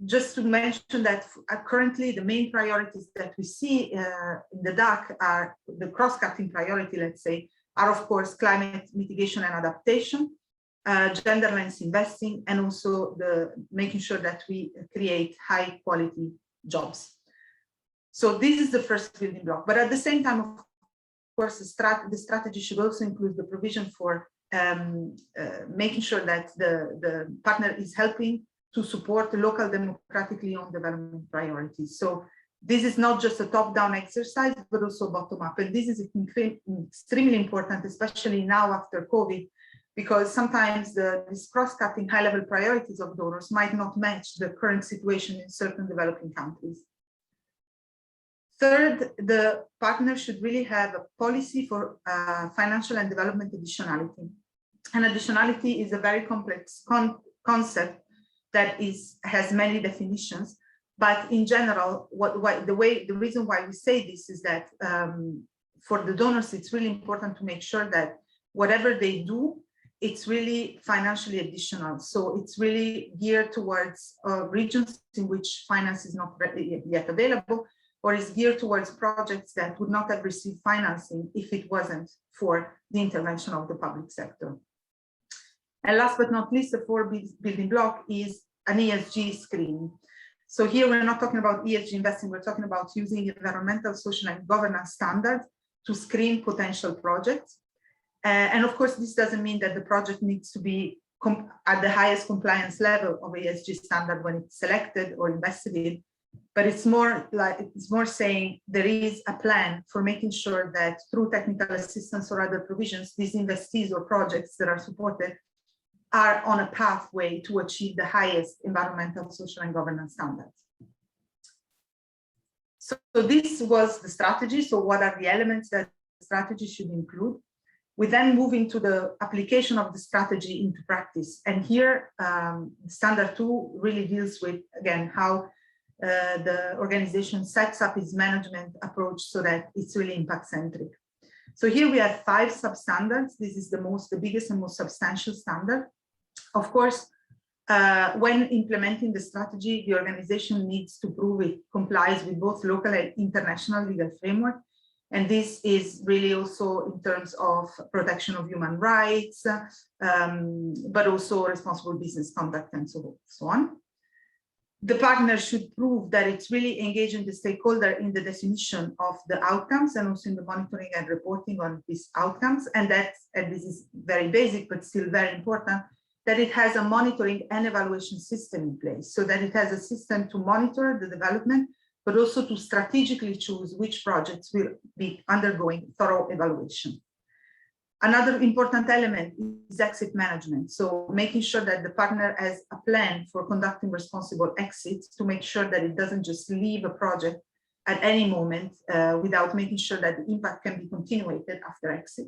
S4: Just to mention that currently the main priorities that we see in the DAC are the cross-cutting priority, let's say, are of course climate mitigation and adaptation, gender lens investing, and also the making sure that we create high quality jobs. So this is the first building block. But at the same time, of course, the strategy should also include the provision for making sure that the partner is helping to support the local democratically owned development priorities. So This is not just a top-down exercise, but also bottom-up. And this is extremely important, especially now after COVID, because sometimes these cross-cutting high-level priorities of donors might not match the current situation in certain developing countries. Third, the partner should really have a policy for financial and development additionality. And additionality is a very complex concept that has many definitions. But in general, the reason why we say this is that for the donors, it's really important to make sure that whatever they do, it's really financially additional. So it's really geared towards regions in which finance is not yet available, or is geared towards projects that would not have received financing if it wasn't for the intervention of the public sector. And last but not least, the fourth building block is an ESG screening. So here we're not talking about ESG investing, we're talking about using environmental, social, and governance standards to screen potential projects. And of course, this doesn't mean that the project needs to be at the highest compliance level of ESG standard when it's selected or invested in, but it's more saying there is a plan for making sure that through technical assistance or other provisions, these investees or projects that are supported are on a pathway to achieve the highest environmental, social, and governance standards. So this was the strategy. So what are the elements that the strategy should include? We then move into the application of the strategy into practice. And here, standard 2 really deals with, again, how the organization sets up its management approach so that it's really impact-centric. So here we have 5 substandards. This is the biggest and most substantial standard. Of course, when implementing the strategy, the organization needs to prove it complies with both local and international legal framework. And this is really also in terms of protection of human rights, but also responsible business conduct and so on. The partner should prove that it's really engaging the stakeholder in the definition of the outcomes and also in the monitoring and reporting on these outcomes. And this is very basic, but still very important, that it has a monitoring and evaluation system in place, so that it has a system to monitor the development, but also to strategically choose which projects will be undergoing thorough evaluation. Another important element is exit management. So making sure that the partner has a plan for conducting responsible exits to make sure that it doesn't just leave a project at any moment without making sure that the impact can be continued after exit.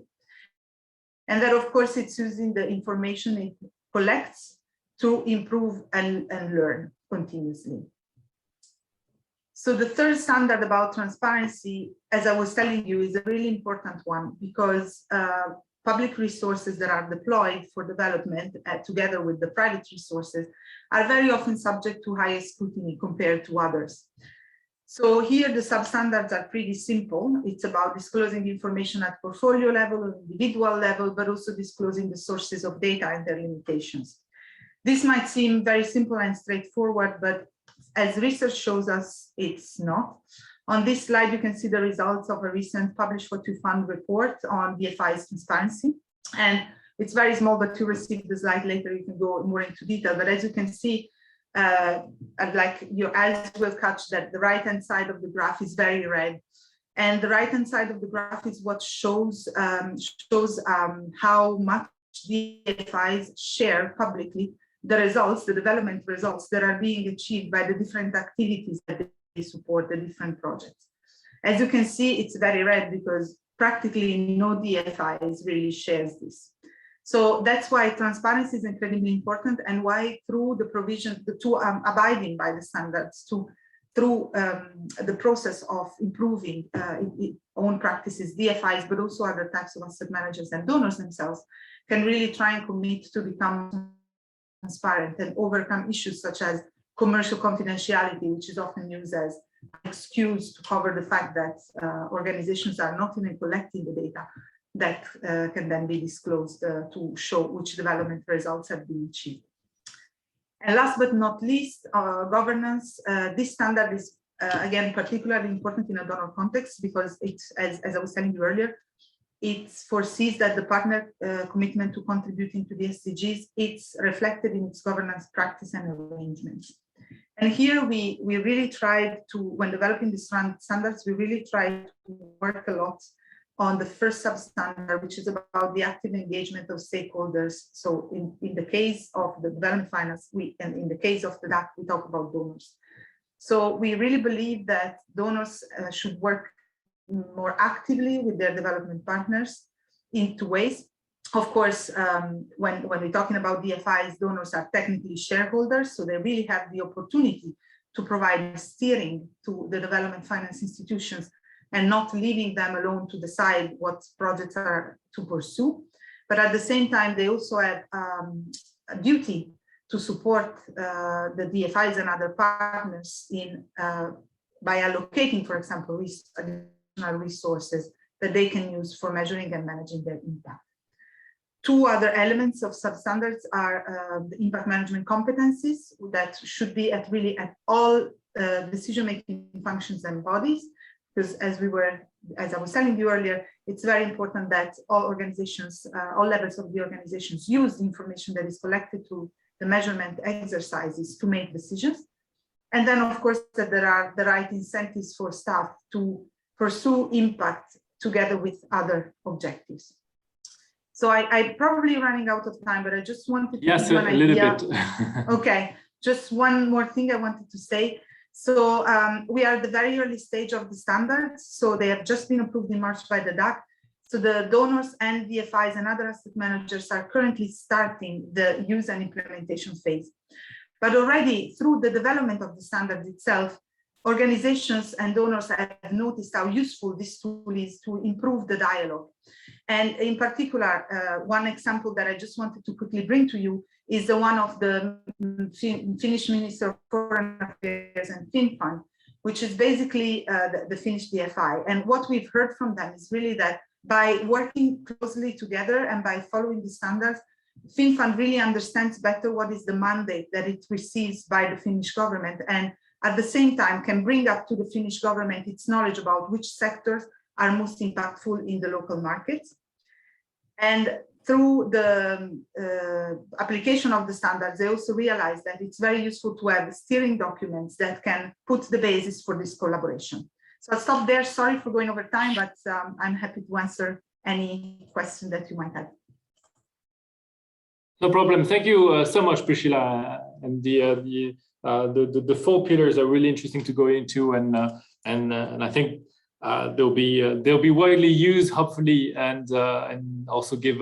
S4: And that, of course, it's using the information it collects to improve and learn continuously. So the third standard about transparency, as I was telling you, is a really important one, because public resources that are deployed for development together with the private resources are very often subject to higher scrutiny compared to others. So here the substandards are pretty simple. It's about disclosing information at portfolio level or individual level, but also disclosing the sources of data and their limitations. This might seem very simple and straightforward, but as research shows us, it's not. On this slide, you can see the results of a recent Publish What You Fund report on DFI's transparency. And it's very small, but to receive the slide later, you can go more into detail. But as you can see, like your eyes will catch that the right-hand side of the graph is very red. And the right-hand side of the graph is what shows how much DFIs share publicly the results, the development results that are being achieved by the different activities that they support, the different projects. As you can see, it's very red because practically no DFIs really shares this. So that's why transparency is incredibly important, and why through the provision, abiding by the standards, through the process of improving own practices, DFIs, but also other types of asset managers and donors themselves, can really try and commit to become transparent and overcome issues such as commercial confidentiality, which is often used as an excuse to cover the fact that organizations are not even collecting the data that can then be disclosed to show which development results have been achieved. And last but not least, governance. This standard is, again, particularly important in a donor context because it's, as I was telling you earlier, it foresees that the partner commitment to contributing to the SDGs, it's reflected in its governance practice and arrangements. And here we really tried to, when developing these standards, we really tried to work a lot on the first substandard, which is about the active engagement of stakeholders. So in the case of the development finance, and in the case of the DAC, we talk about donors. So we really believe that donors should work more actively with their development partners in two ways. Of course, when we're talking about DFIs, donors are technically shareholders, so they really have the opportunity to provide steering to the development finance institutions and not leaving them alone to decide what projects are to pursue. But at the same time, they also have a duty to support the DFIs and other partners in by allocating, for example, additional resources that they can use for measuring and managing their impact. Two other elements of substandards are the impact management competencies that should be at all decision-making functions and bodies, because as I was telling you earlier, it's very important that all organizations, all levels of the organizations use the information that is collected through the measurement exercises to make decisions. And then of course that there are the right incentives for staff to pursue impact together with other objectives. So I'm probably running out of time, but I just wanted to give you an idea.
S1: Little bit.
S4: Okay, just one more thing I wanted to say. So we are at the very early stage of the standards. So they have just been approved in March by the DAC. So the donors and DFIs and other asset managers are currently starting the use and implementation phase. But already through the development of the standard itself, organizations and donors have noticed how useful this tool is to improve the dialogue. And in particular, one example that I just wanted to quickly bring to you is the one of the Finnish Minister of Foreign Affairs and FinFund, which is basically the Finnish DFI. And what we've heard from them is really that by working closely together and by following the standards, FinFund really understands better what is the mandate that it receives by the Finnish government, and at the same time can bring up to the Finnish government its knowledge about which sectors are most impactful in the local markets. And through the application of the standards, they also realized that it's very useful to have steering documents that can put the basis for this collaboration. So I'll stop there. Sorry for going over time, but I'm happy to answer any question that you might have.
S1: No problem. Thank you so much, Priscilla. And the four pillars are really interesting to go into, and I think they'll be widely used, hopefully, and also give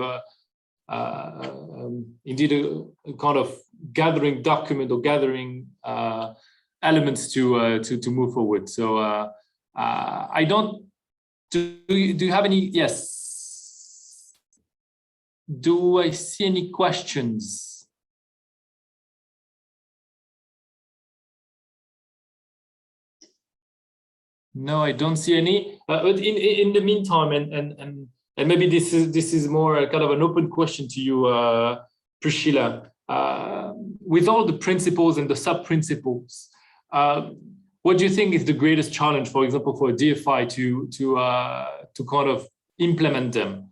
S1: indeed a kind of gathering document or gathering elements to move forward. So I don't. Do you have any? Yes. Do I see any questions? No, I don't see any. But in the meantime, and maybe this is more kind of an open question to you, Priscilla. With all the principles and the sub-principles, what do you think is the greatest challenge, for example, for a DFI to kind of implement them?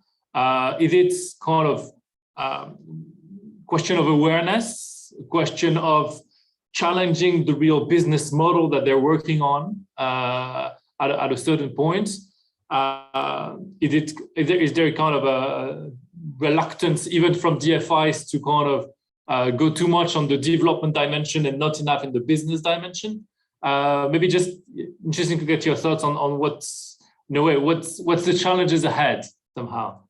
S1: Is it kind of question of awareness, a question of challenging the real business model that they're working on at a certain point? Is there kind of a reluctance even from DFIs to kind of go too much on the development dimension and not enough in the business dimension? Maybe just interesting to get your thoughts on what's the challenges ahead somehow.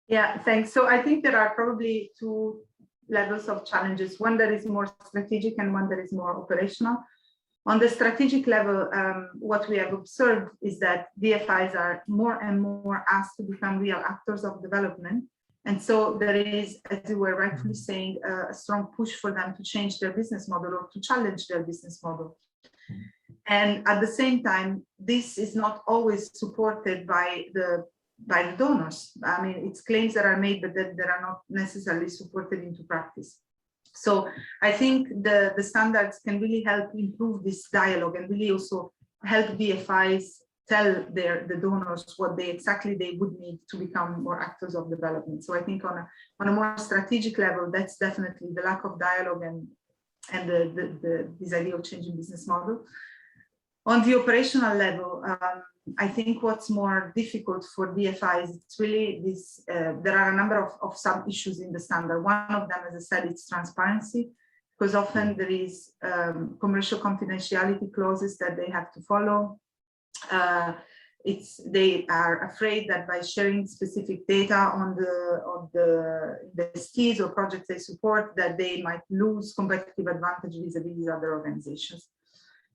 S4: Yeah, thanks. So I think there are probably two levels of challenges, one that is more strategic and one that is more operational. On the strategic level, what we have observed is that DFIs are more and more asked to become real actors of development. And so there is, as you were rightfully saying, a strong push for them to change their business model or to challenge their business model. And at the same time, this is not always supported by the donors. I mean, it's claims that are made, but that are not necessarily supported into practice. So I think the standards can really help improve this dialogue and really also help DFIs tell the donors what exactly they would need to become more actors of development. So I think on a more strategic level, that's definitely the lack of dialogue and this idea of changing business model. On the operational level, I think what's more difficult for DFI is it's really this, there are a number of sub-issues in the standard. One of them, as I said, it's transparency, because often there is commercial confidentiality clauses that they have to follow. They are afraid that by sharing specific data on the investees or projects they support, that they might lose competitive advantage vis-a-vis other organizations.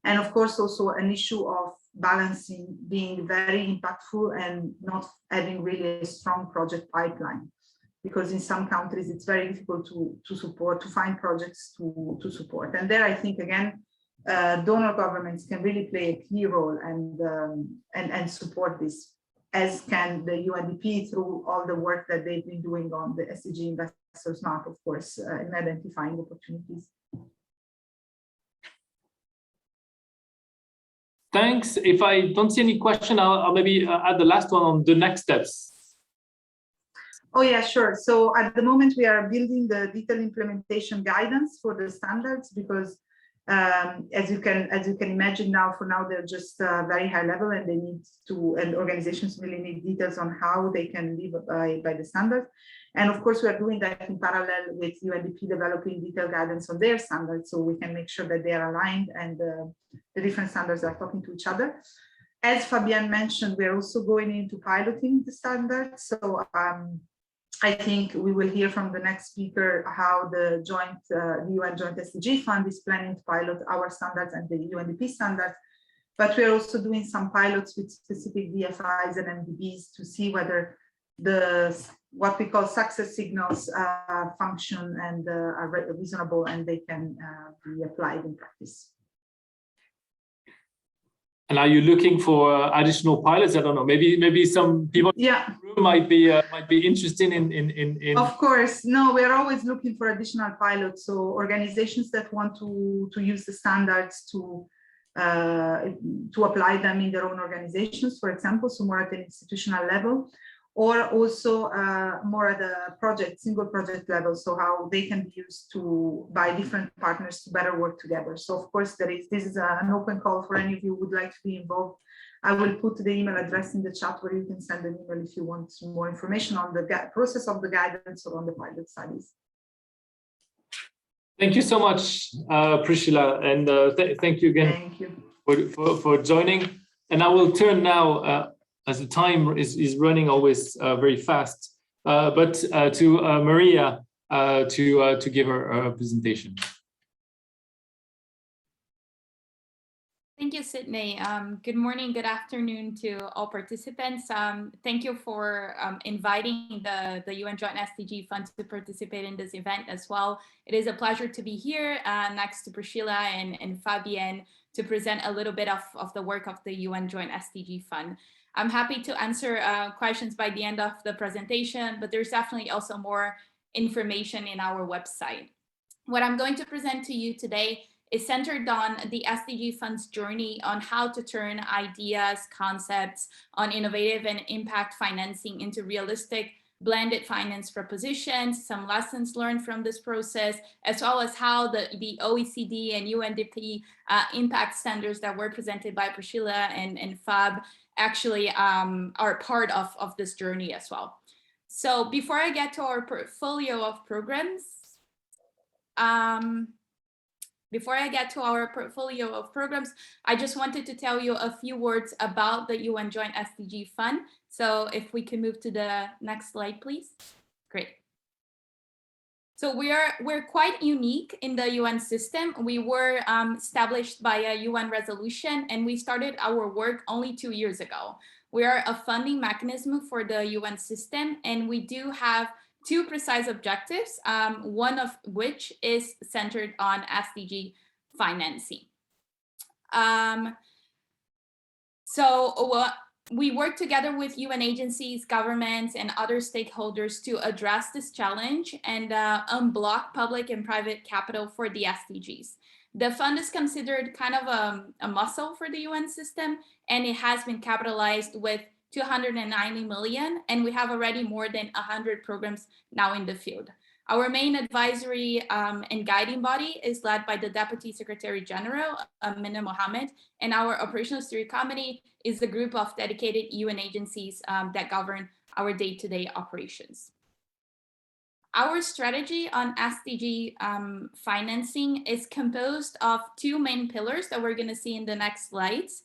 S4: And of course, also an issue of balancing being very impactful and not having really a strong project pipeline, because in some countries it's very difficult to find projects to support. And there, I think again, donor governments can really play a key role and support this, as can the UNDP through all the work that they've been doing on the SDG Investors Map, of course, in identifying opportunities.
S1: Thanks. If I don't see any question, I'll maybe add the last one on the next steps.
S4: Oh yeah, sure. So at the moment we are building the detailed implementation guidance for the standards, because as you can imagine now, for now they're just very high level, and they need to, and organizations really need details on how they can live by the standard. And of course, we are doing that in parallel with UNDP developing detailed guidance on their standards, so we can make sure that they are aligned and the different standards are talking to each other. As Fabienne mentioned, we're also going into piloting the standards. So I think we will hear from the next speaker how the UN Joint SDG Fund is planning to pilot our standards and the UNDP standards. But we're also doing some pilots with specific DFIs and MDBs to see whether what we call success signals function and are reasonable, and they can be applied in practice.
S1: And are you looking for additional pilots? I don't know. Maybe some people in the room might be interested in.
S4: Of course, no. We're always looking for additional pilots. So organizations that want to use the standards to apply them in their own organizations, for example, so more at an institutional level, or also more at a single project level, so how they can be used by different partners to better work together. So of course, this is an open call for any of you who would like to be involved. I will put the email address in the chat where you can send an email if you want some more information on the process of the guidance or on the pilot studies.
S1: Thank you so much, Priscilla, and thank you again.
S4: Thank you
S1: for joining. And I will turn now, as the time is running always very fast, but to Maria to give her presentation.
S5: Thank you, Sydney. Good morning, good afternoon to all participants. Thank you for inviting the UN Joint SDG Fund to participate in this event as well. It is a pleasure to be here next to Priscilla and Fabienne to present a little bit of the work of the UN Joint SDG Fund. I'm happy to answer questions by the end of the presentation, but there's definitely also more information in our website. What I'm going to present to you today is centered on the SDG Fund's journey on how to turn ideas, concepts on innovative and impact financing into realistic blended finance propositions, some lessons learned from this process, as well as how the OECD and UNDP impact standards that were presented by Priscilla and Fab actually are part of this journey as well. So before I get to our portfolio of programs, I just wanted to tell you a few words about the UN Joint SDG Fund. So if we can move to the next slide, please. Great. So we're quite unique in the UN system. We were established by a UN resolution, and we started our work only 2 years ago. We are a funding mechanism for the UN system, and we do have 2 precise objectives, one of which is centered on SDG financing. We work together with UN agencies, governments, and other stakeholders to address this challenge and unblock public and private capital for the SDGs. The fund is considered kind of a muscle for the UN system, and it has been capitalized with 290 million, and we have already more than 100 programs now in the field. Our main advisory and guiding body is led by the Deputy Secretary General, Minna Mohammed, and our Operational Steering Committee is a group of dedicated UN agencies that govern our day-to-day operations. Our strategy on SDG financing is composed of two main pillars that we're going to see in the next slides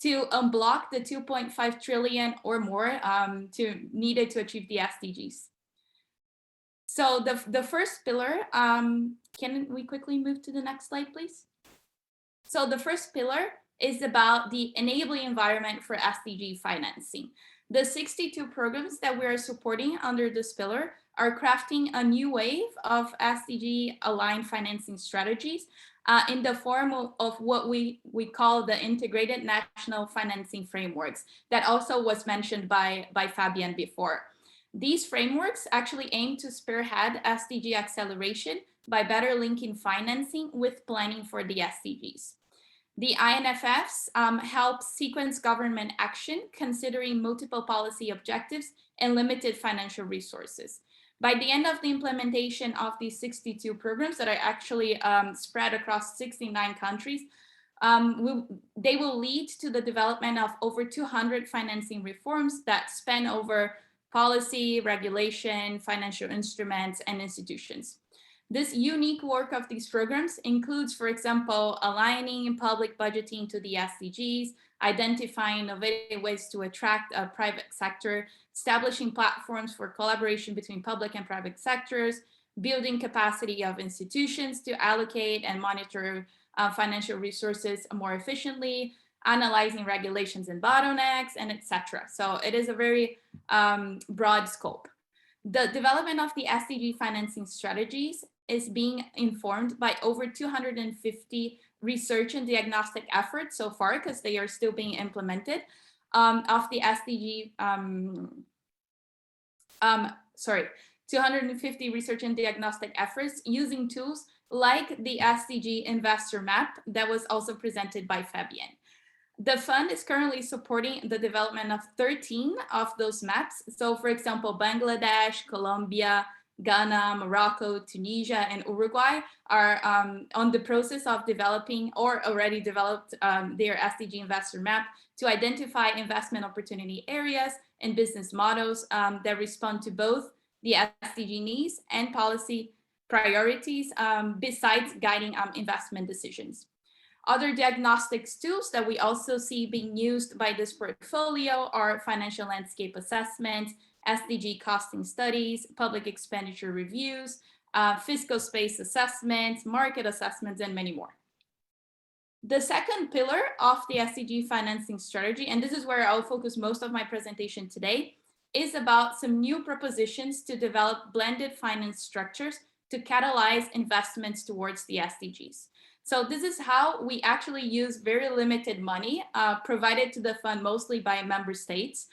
S5: to unblock the 2.5 trillion or more needed to achieve the SDGs. So the first pillar, can we quickly move to the next slide, please? So the first pillar is about the enabling environment for SDG financing. The 62 programs that we are supporting under this pillar are crafting a new wave of SDG aligned financing strategies in the form of what we call the integrated national financing frameworks that also was mentioned by Fabian before. These frameworks actually aim to spearhead SDG acceleration by better linking financing with planning for the SDGs. The INFFs help sequence government action considering multiple policy objectives and limited financial resources. By the end of the implementation of these 62 programs that are actually spread across 69 countries, they will lead to the development of over 200 financing reforms that span over policy, regulation, financial instruments, and institutions. This unique work of these programs includes, for example, aligning public budgeting to the SDGs, identifying innovative ways to attract a private sector, establishing platforms for collaboration between public and private sectors, building capacity of institutions to allocate and monitor financial resources more efficiently, analyzing regulations and bottlenecks, and etc. So it is a very broad scope. The development of the SDG financing strategies is being informed by over 250 research and diagnostic efforts so far, because they are still being implemented, of the SDG, 250 research and diagnostic efforts using tools like the SDG investor map that was also presented by Fabian. The fund is currently supporting the development of 13 of those maps. So for example, Bangladesh, Colombia, Ghana, Morocco, Tunisia, and Uruguay are on the process of developing or already developed their SDG investor map to identify investment opportunity areas and business models that respond to both the SDG needs and policy priorities besides guiding investment decisions. Other diagnostics tools that we also see being used by this portfolio are financial landscape assessments, SDG costing studies, public expenditure reviews, fiscal space assessments, market assessments, and many more. The second pillar of the SDG financing strategy, and this is where I'll focus most of my presentation today, is about some new propositions to develop blended finance structures to catalyze investments towards the SDGs. So this is how we actually use very limited money provided to the fund mostly by member states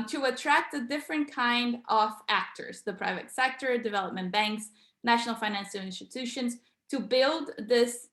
S5: to attract a different kind of actors, the private sector, development banks, national financial institutions, to build these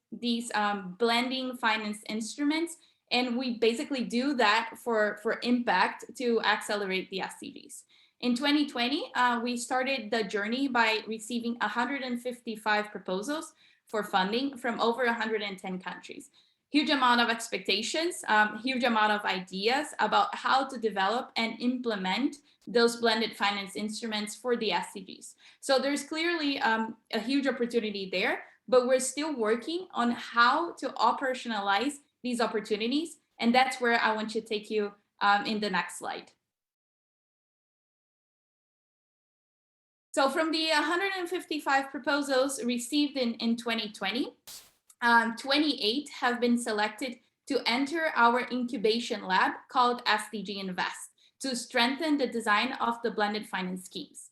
S5: blending finance instruments. And we basically do that for impact to accelerate the SDGs. In 2020, we started the journey by receiving 155 proposals for funding from over 110 countries. Huge amount of expectations, huge amount of ideas about how to develop and implement those blended finance instruments for the SDGs. So there's clearly a huge opportunity there, but we're still working on how to operationalize these opportunities. And that's where I want to take you in the next slide. So from the 155 proposals received in 2020, 28 have been selected to enter our incubation lab called SDG Invest to strengthen the design of the blended finance schemes.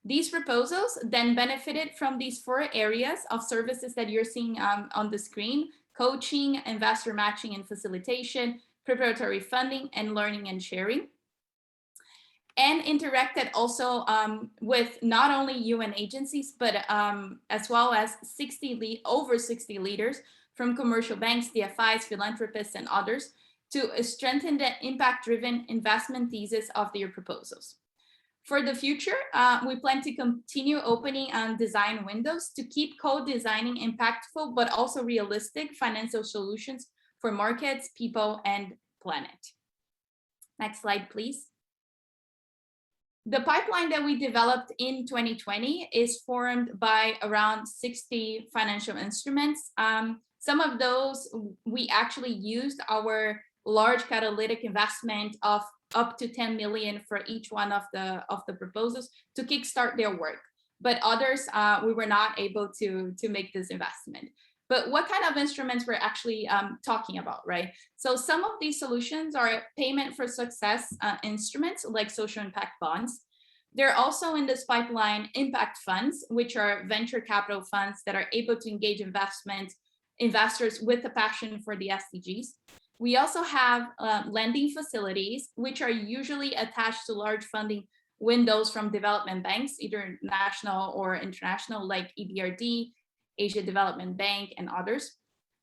S5: These proposals then benefited from these 4 areas of services that you're seeing on the screen: coaching, investor matching and facilitation, preparatory funding, and learning and sharing. And interacted also with not only UN agencies, but as well as over 60 leaders from commercial banks, DFIs, philanthropists, and others to strengthen the impact-driven investment thesis of their proposals. For the future, we plan to continue opening design windows to keep co-designing impactful but also realistic financial solutions for markets, people, and planet. Next slide, please. The pipeline that we developed in 2020 is formed by around 60 financial instruments. Some of those, we actually used our large catalytic investment of up to 10 million for each one of the proposals to kickstart their work. But others, we were not able to make this investment. But what kind of instruments we're actually talking about, right? So some of these solutions are payment for success instruments like social impact bonds. There are also in this pipeline impact funds, which are venture capital funds that are able to engage investors with a passion for the SDGs. We also have lending facilities, which are usually attached to large funding windows from development banks, either national or international, like EBRD, Asia Development Bank, and others.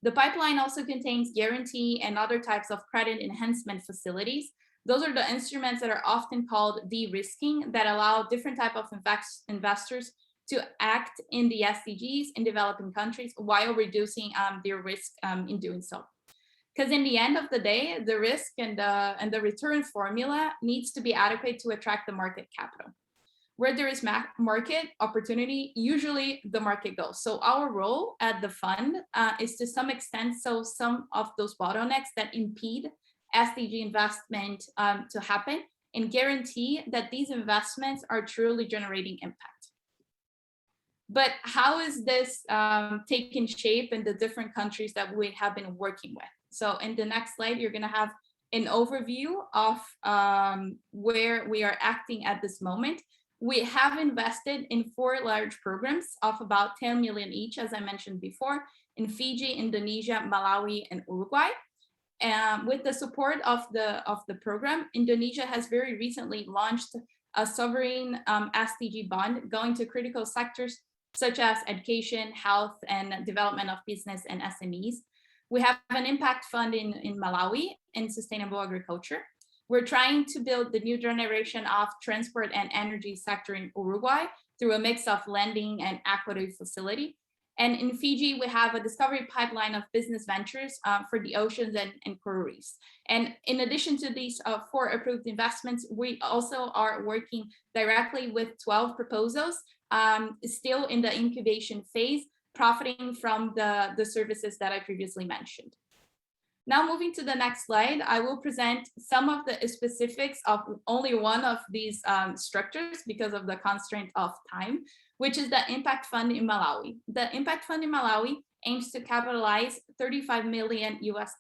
S5: The pipeline also contains guarantee and other types of credit enhancement facilities. Those are the instruments that are often called de-risking, that allow different type of investors to act in the SDGs in developing countries while reducing their risk in doing so. Because in the end of the day, the risk and the return formula needs to be adequate to attract the market capital. Where there is market opportunity, usually the market goes. So our role at the fund is to some extent so some of those bottlenecks that impede SDG investment to happen and guarantee that these investments are truly generating impact. But how is this taking shape in the different countries that we have been working with? So in the next slide, you're going to have an overview of where we are acting at this moment. We have invested in 4 large programs of about 10 million each, as I mentioned before, in Fiji, Indonesia, Malawi, and Uruguay. With the support of the program, Indonesia has very recently launched a sovereign SDG bond going to critical sectors such as education, health, and development of business and SMEs. We have an impact fund in Malawi in sustainable agriculture. We're trying to build the new generation of transport and energy sector in Uruguay through a mix of lending and equity facility. And in Fiji, we have a discovery pipeline of business ventures for the oceans and coral reefs. And in addition to these 4 approved investments, we also are working directly with 12 proposals, still in the incubation phase, profiting from the services that I previously mentioned. Now moving to the next slide, I will present some of the specifics of only one of these structures because of the constraint of time, which is the Impact Fund in Malawi. The Impact Fund in Malawi aims to capitalize $35 million US.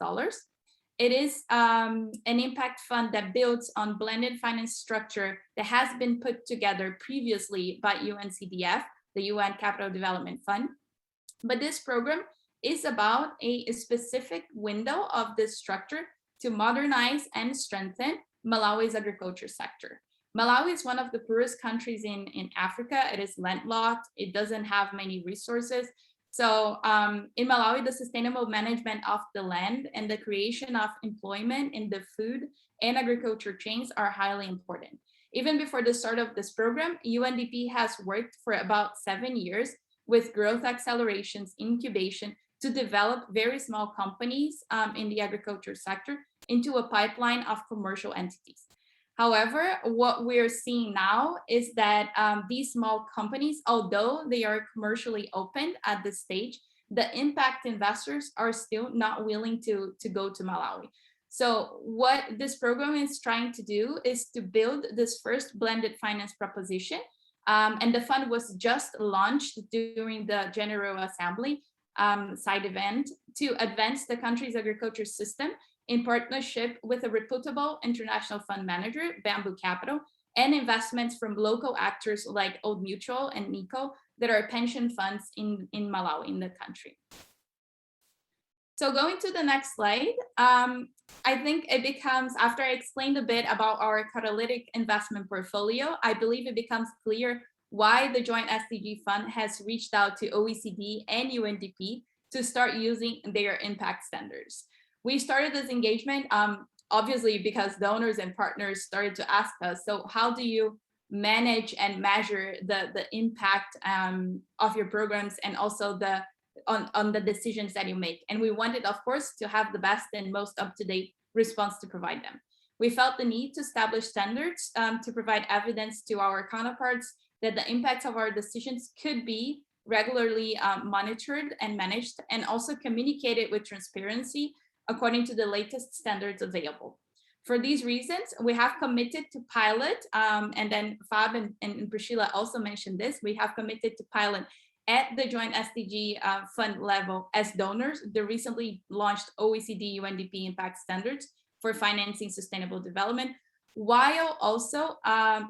S5: It is an impact fund that builds on blended finance structure that has been put together previously by UNCDF, the UN Capital Development Fund. But this program is about a specific window of this structure to modernize and strengthen Malawi's agriculture sector. Malawi is one of the poorest countries in Africa. It is landlocked. It doesn't have many resources. So in Malawi, the sustainable management of the land and the creation of employment in the food and agriculture chains are highly important. Even before the start of this program, UNDP has worked for about 7 years with growth accelerations, incubation, to develop very small companies in the agriculture sector into a pipeline of commercial entities. However, what we're seeing now is that these small companies, although they are commercially opened at this stage, the impact investors are still not willing to go to Malawi. So what this program is trying to do is to build this first blended finance proposition. And the fund was just launched during the General Assembly side event to advance the country's agriculture system in partnership with a reputable international fund manager, Bamboo Capital, and investments from local actors like Old Mutual and Nico that are pension funds in Malawi, in the country. So going to the next slide, I think it becomes, after I explained a bit about our catalytic investment portfolio, I believe it becomes clear why the Joint SDG Fund has reached out to OECD and UNDP to start using their impact standards. We started this engagement, obviously, because donors and partners started to ask us, so how do you manage and measure the impact of your programs and also on the decisions that you make. And we wanted, of course, to have the best and most up-to-date response to provide them. We felt the need to establish standards to provide evidence to our counterparts that the impacts of our decisions could be regularly monitored and managed, and also communicated with transparency according to the latest standards available. For these reasons, we have committed to pilot, and then Fab and Priscilla also mentioned this, we have committed to pilot at the joint SDG fund level as donors, the recently launched OECD UNDP impact standards for financing sustainable development, while also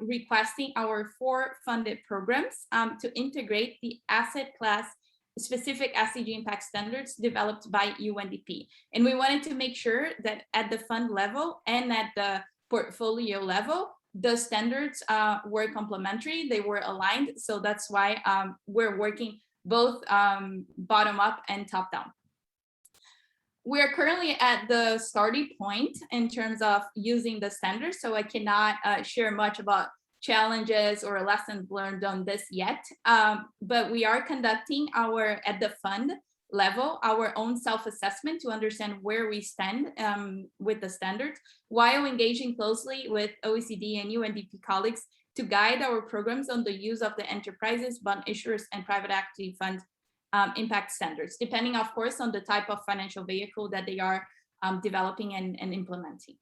S5: requesting our 4 funded programs to integrate the asset class specific SDG impact standards developed by UNDP. And we wanted to make sure that at the fund level and at the portfolio level, the standards were complementary, they were aligned. So that's why we're working both bottom up and top down. We're currently at the starting point in terms of using the standards, so I cannot share much about challenges or lessons learned on this yet, but we are conducting at the fund level, our own self-assessment to understand where we stand with the standards, while engaging closely with OECD and UNDP colleagues to guide our programs on the use of the enterprises, bond issuers, and private equity funds impact standards, depending, of course, on the type of financial vehicle that they are developing and implementing.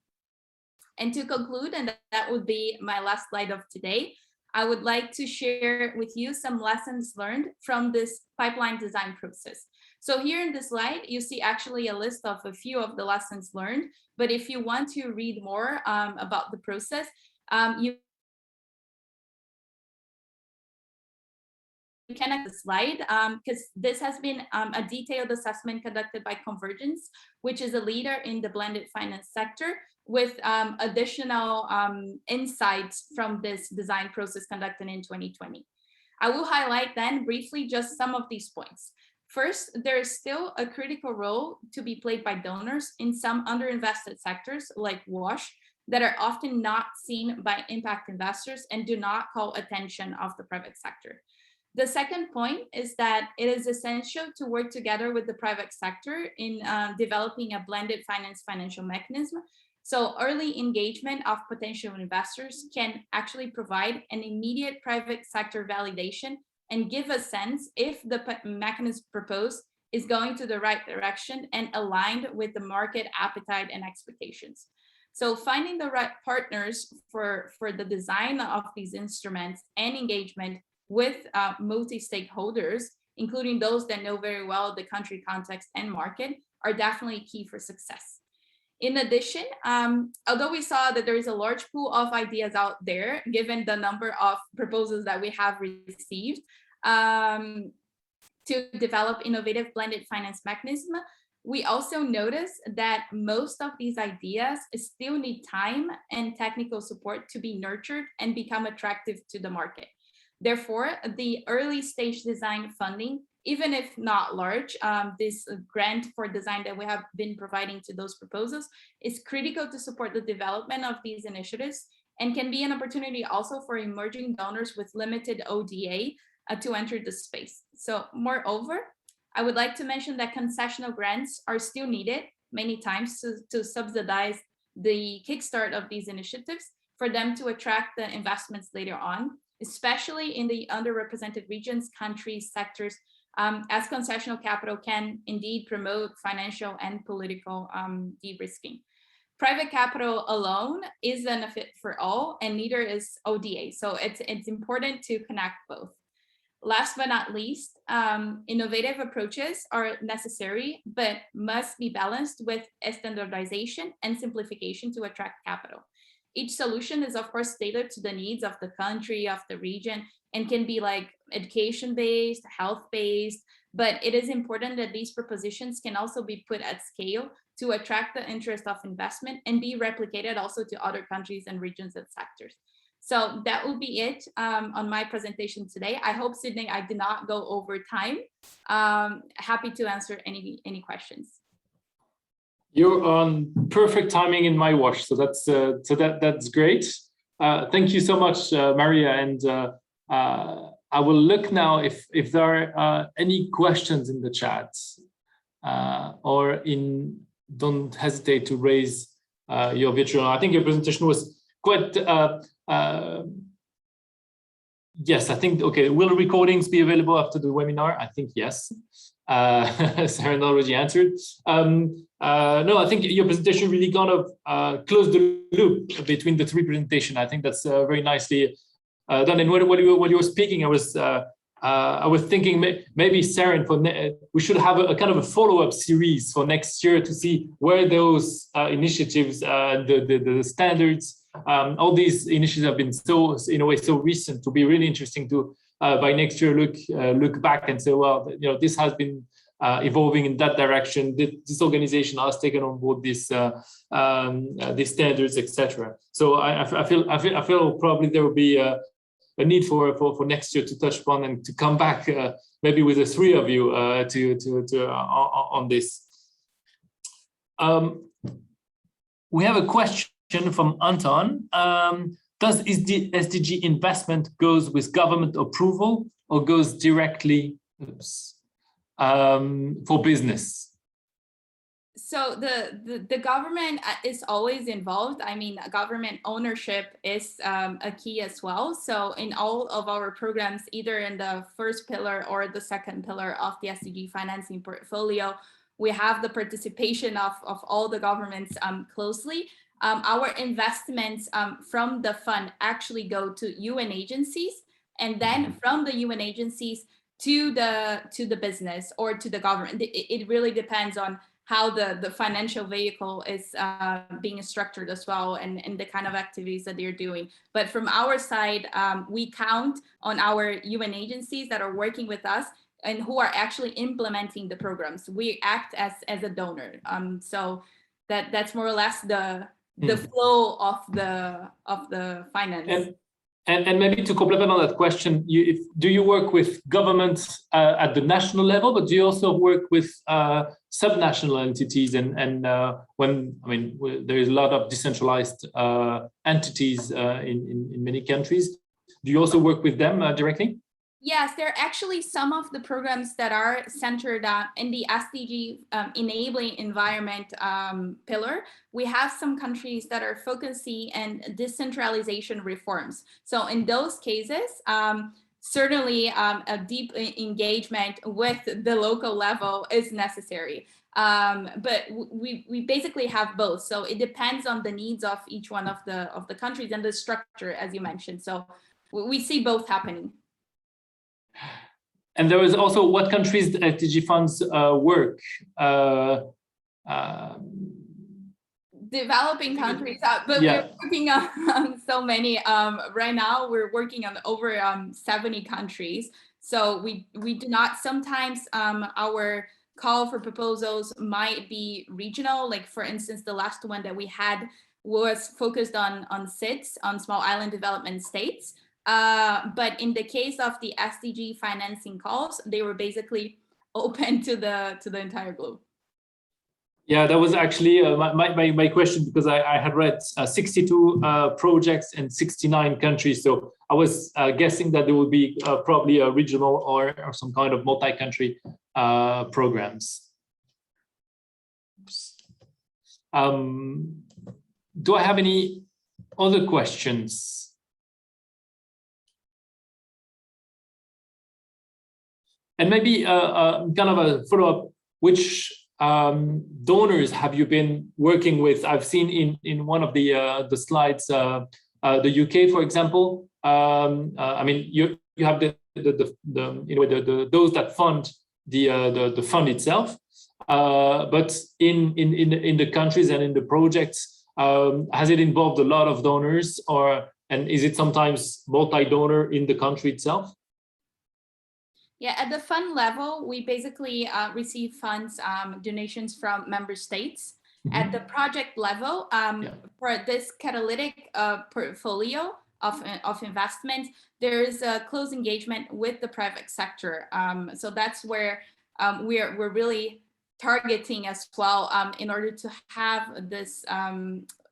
S5: And to conclude, and that would be my last slide of today, I would like to share with you some lessons learned from this pipeline design process. So here in this slide, you see actually a list of a few of the lessons learned, but if you want to read more about the process, you can at the slide, because this has been a detailed assessment conducted by Convergence, which is a leader in the blended finance sector, with additional insights from this design process conducted in 2020. I will highlight then briefly just some of these points. First, there is still a critical role to be played by donors in some underinvested sectors like WASH that are often not seen by impact investors and do not call attention of the private sector. The second point is that it is essential to work together with the private sector in developing a blended finance financial mechanism. So early engagement of potential investors can actually provide an immediate private sector validation and give a sense if the mechanism proposed is going to the right direction and aligned with the market appetite and expectations. So finding the right partners for the design of these instruments and engagement with multi-stakeholders, including those that know very well the country context and market, are definitely key for success. In addition, although we saw that there is a large pool of ideas out there, given the number of proposals that we have received to develop innovative blended finance mechanism, we also notice that most of these ideas still need time and technical support to be nurtured and become attractive to the market. Therefore, the early stage design funding, even if not large, this grant for design that we have been providing to those proposals is critical to support the development of these initiatives and can be an opportunity also for emerging donors with limited ODA to enter the space. So moreover, I would like to mention that concessional grants are still needed many times to subsidize the kickstart of these initiatives for them to attract the investments later on, especially in the underrepresented regions, countries, sectors, as concessional capital can indeed promote financial and political de-risking. Private capital alone isn't a fit for all, and neither is ODA. So it's important to connect both. Last but not least, innovative approaches are necessary, but must be balanced with standardization and simplification to attract capital. Each solution is, of course, tailored to the needs of the country, of the region, and can be like education-based, health-based, but it is important that these propositions can also be put at scale to attract the interest of investment and be replicated also to other countries and regions and sectors. So that will be it on my presentation today. I hope, Sydney, I did not go over time. Happy to answer any questions.
S1: You're on perfect timing in my watch, so that's great. Thank you so much, Maria. And I will look now if there are any questions in the chat, don't hesitate to raise your virtual. I think your presentation was quite, yes, I think, okay, will recordings be available after the webinar? I think yes. Saren already answered. No, I think your presentation really kind of closed the loop between the three presentations. I think that's very nicely done. And when you were speaking, I was thinking maybe Saren, we should have a kind of a follow-up series for next year to see where those initiatives, the standards, all these initiatives have been so, in a way, so recent, to be really interesting to by next year look back and say, well, this has been evolving in that direction. This organization has taken on board these standards, etc. So I feel probably there will be a need for next year to touch upon and to come back maybe with the three of you on this. We have a question from Anton. Does SDG investment goes with government approval or goes directly for business?
S5: So the government is always involved. I mean, government ownership is a key as well. So in all of our programs, either in the first pillar or the second pillar of the SDG financing portfolio, we have the participation of all the governments closely. Our investments from the fund actually go to UN agencies, and then from the UN agencies to the business or to the government. It really depends on how the financial vehicle is being structured as well, and the kind of activities that they're doing. But from our side, we count on our UN agencies that are working with us and who are actually implementing the programs. We act as a donor. So that's more or less the flow of the finance.
S1: And maybe to complement on that question, do you work with governments at the national level, but do you also work with subnational entities? And there is a lot of decentralized entities in many countries. Do you also work with them directly?
S5: Yes, there are actually some of the programs that are centered in the SDG enabling environment pillar. We have some countries that are focusing on decentralization reforms. So in those cases, certainly a deep engagement with the local level is necessary. But we basically have both. So it depends on the needs of each one of the countries and the structure, as you mentioned. So we see both happening.
S1: And there is also what countries the SDG funds work.
S5: Developing countries, but yeah. We're working on so many. Right now, we're working on over 70 countries. So we do not, sometimes our call for proposals might be regional. Like for instance, the last one that we had was focused on SIDS, on small island development states. But in the case of the SDG financing calls, they were basically open to the entire globe.
S1: Yeah, that was actually my question, because I had read 62 projects in 69 countries. So I was guessing that there would be probably a regional or some kind of multi-country programs. Do I have any other questions? And maybe kind of a follow-up, which donors have you been working with? I've seen in one of the slides, the UK, for example. I mean, you have those that fund the fund itself, but in the countries and in the projects, has it involved a lot of donors, and is it sometimes multi-donor in the country itself?
S5: Yeah, at the fund level, we basically receive funds, donations from member states. Mm-hmm. At the project level, for this catalytic portfolio of investment, there is a close engagement with the private sector. So that's where we're really targeting as well, in order to have this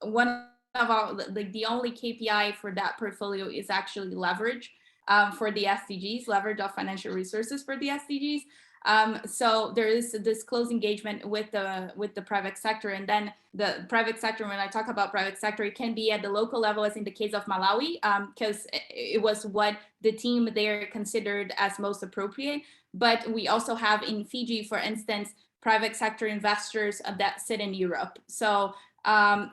S5: one of our, like the only KPI for that portfolio is actually leverage for the SDGs, leverage of financial resources for the SDGs. So there is this close engagement with the private sector, and then the private sector, when I talk about private sector, it can be at the local level, as in the case of Malawi, because it was what the team there considered as most appropriate. But we also have in Fiji, for instance, private sector investors that sit in Europe. So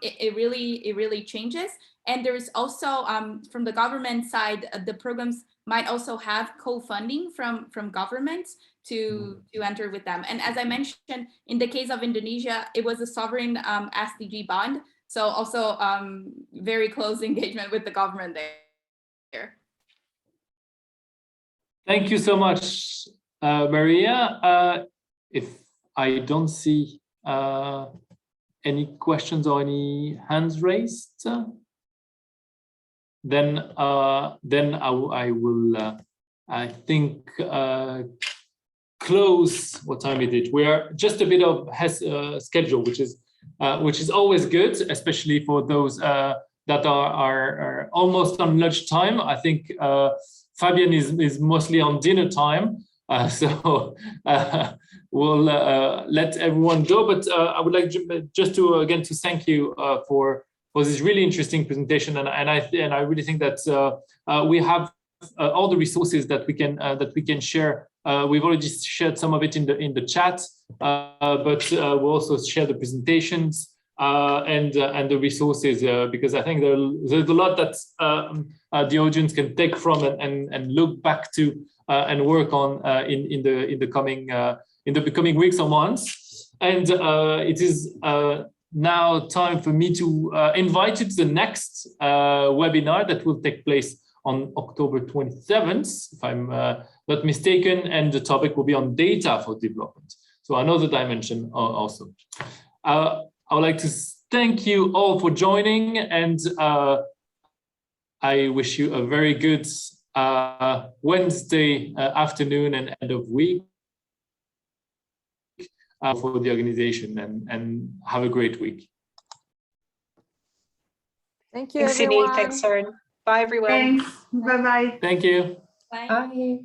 S5: it really changes. And there's also from the government side, the programs might also have co-funding from governments to enter with them. And as I mentioned, in the case of Indonesia, it was a sovereign SDG bond. So also very close engagement with the government there.
S1: Thank you so much, Maria. If I don't see any questions or any hands raised, then I will, I think, close. What time is it? We are just a bit of schedule, which is always good, especially for those that are almost on lunch time. I think Fabian is mostly on dinner time, so we'll let everyone go. But I would like just to again to thank you for this really interesting presentation, and I really think that we have all the resources that we can share. We've already shared some of it in the chat, but we'll also share the presentations and the resources because I think there's a lot that the audience can take from and look back to and work on in the coming weeks or months. And it is now time for me to invite you to the next webinar that will take place on October 27th, if I'm not mistaken, and the topic will be on data for development. So another dimension also. I would like to thank you all for joining, and I wish you a very good Wednesday afternoon and end of week for the organization, and have a great week.
S6: Thank you,
S2: Thanks, Sydney.
S6: everyone.
S2: Thanks, Soren. Bye, everyone.
S4: Thanks. Bye-bye.
S1: Thank you.
S5: Bye.
S6: Bye.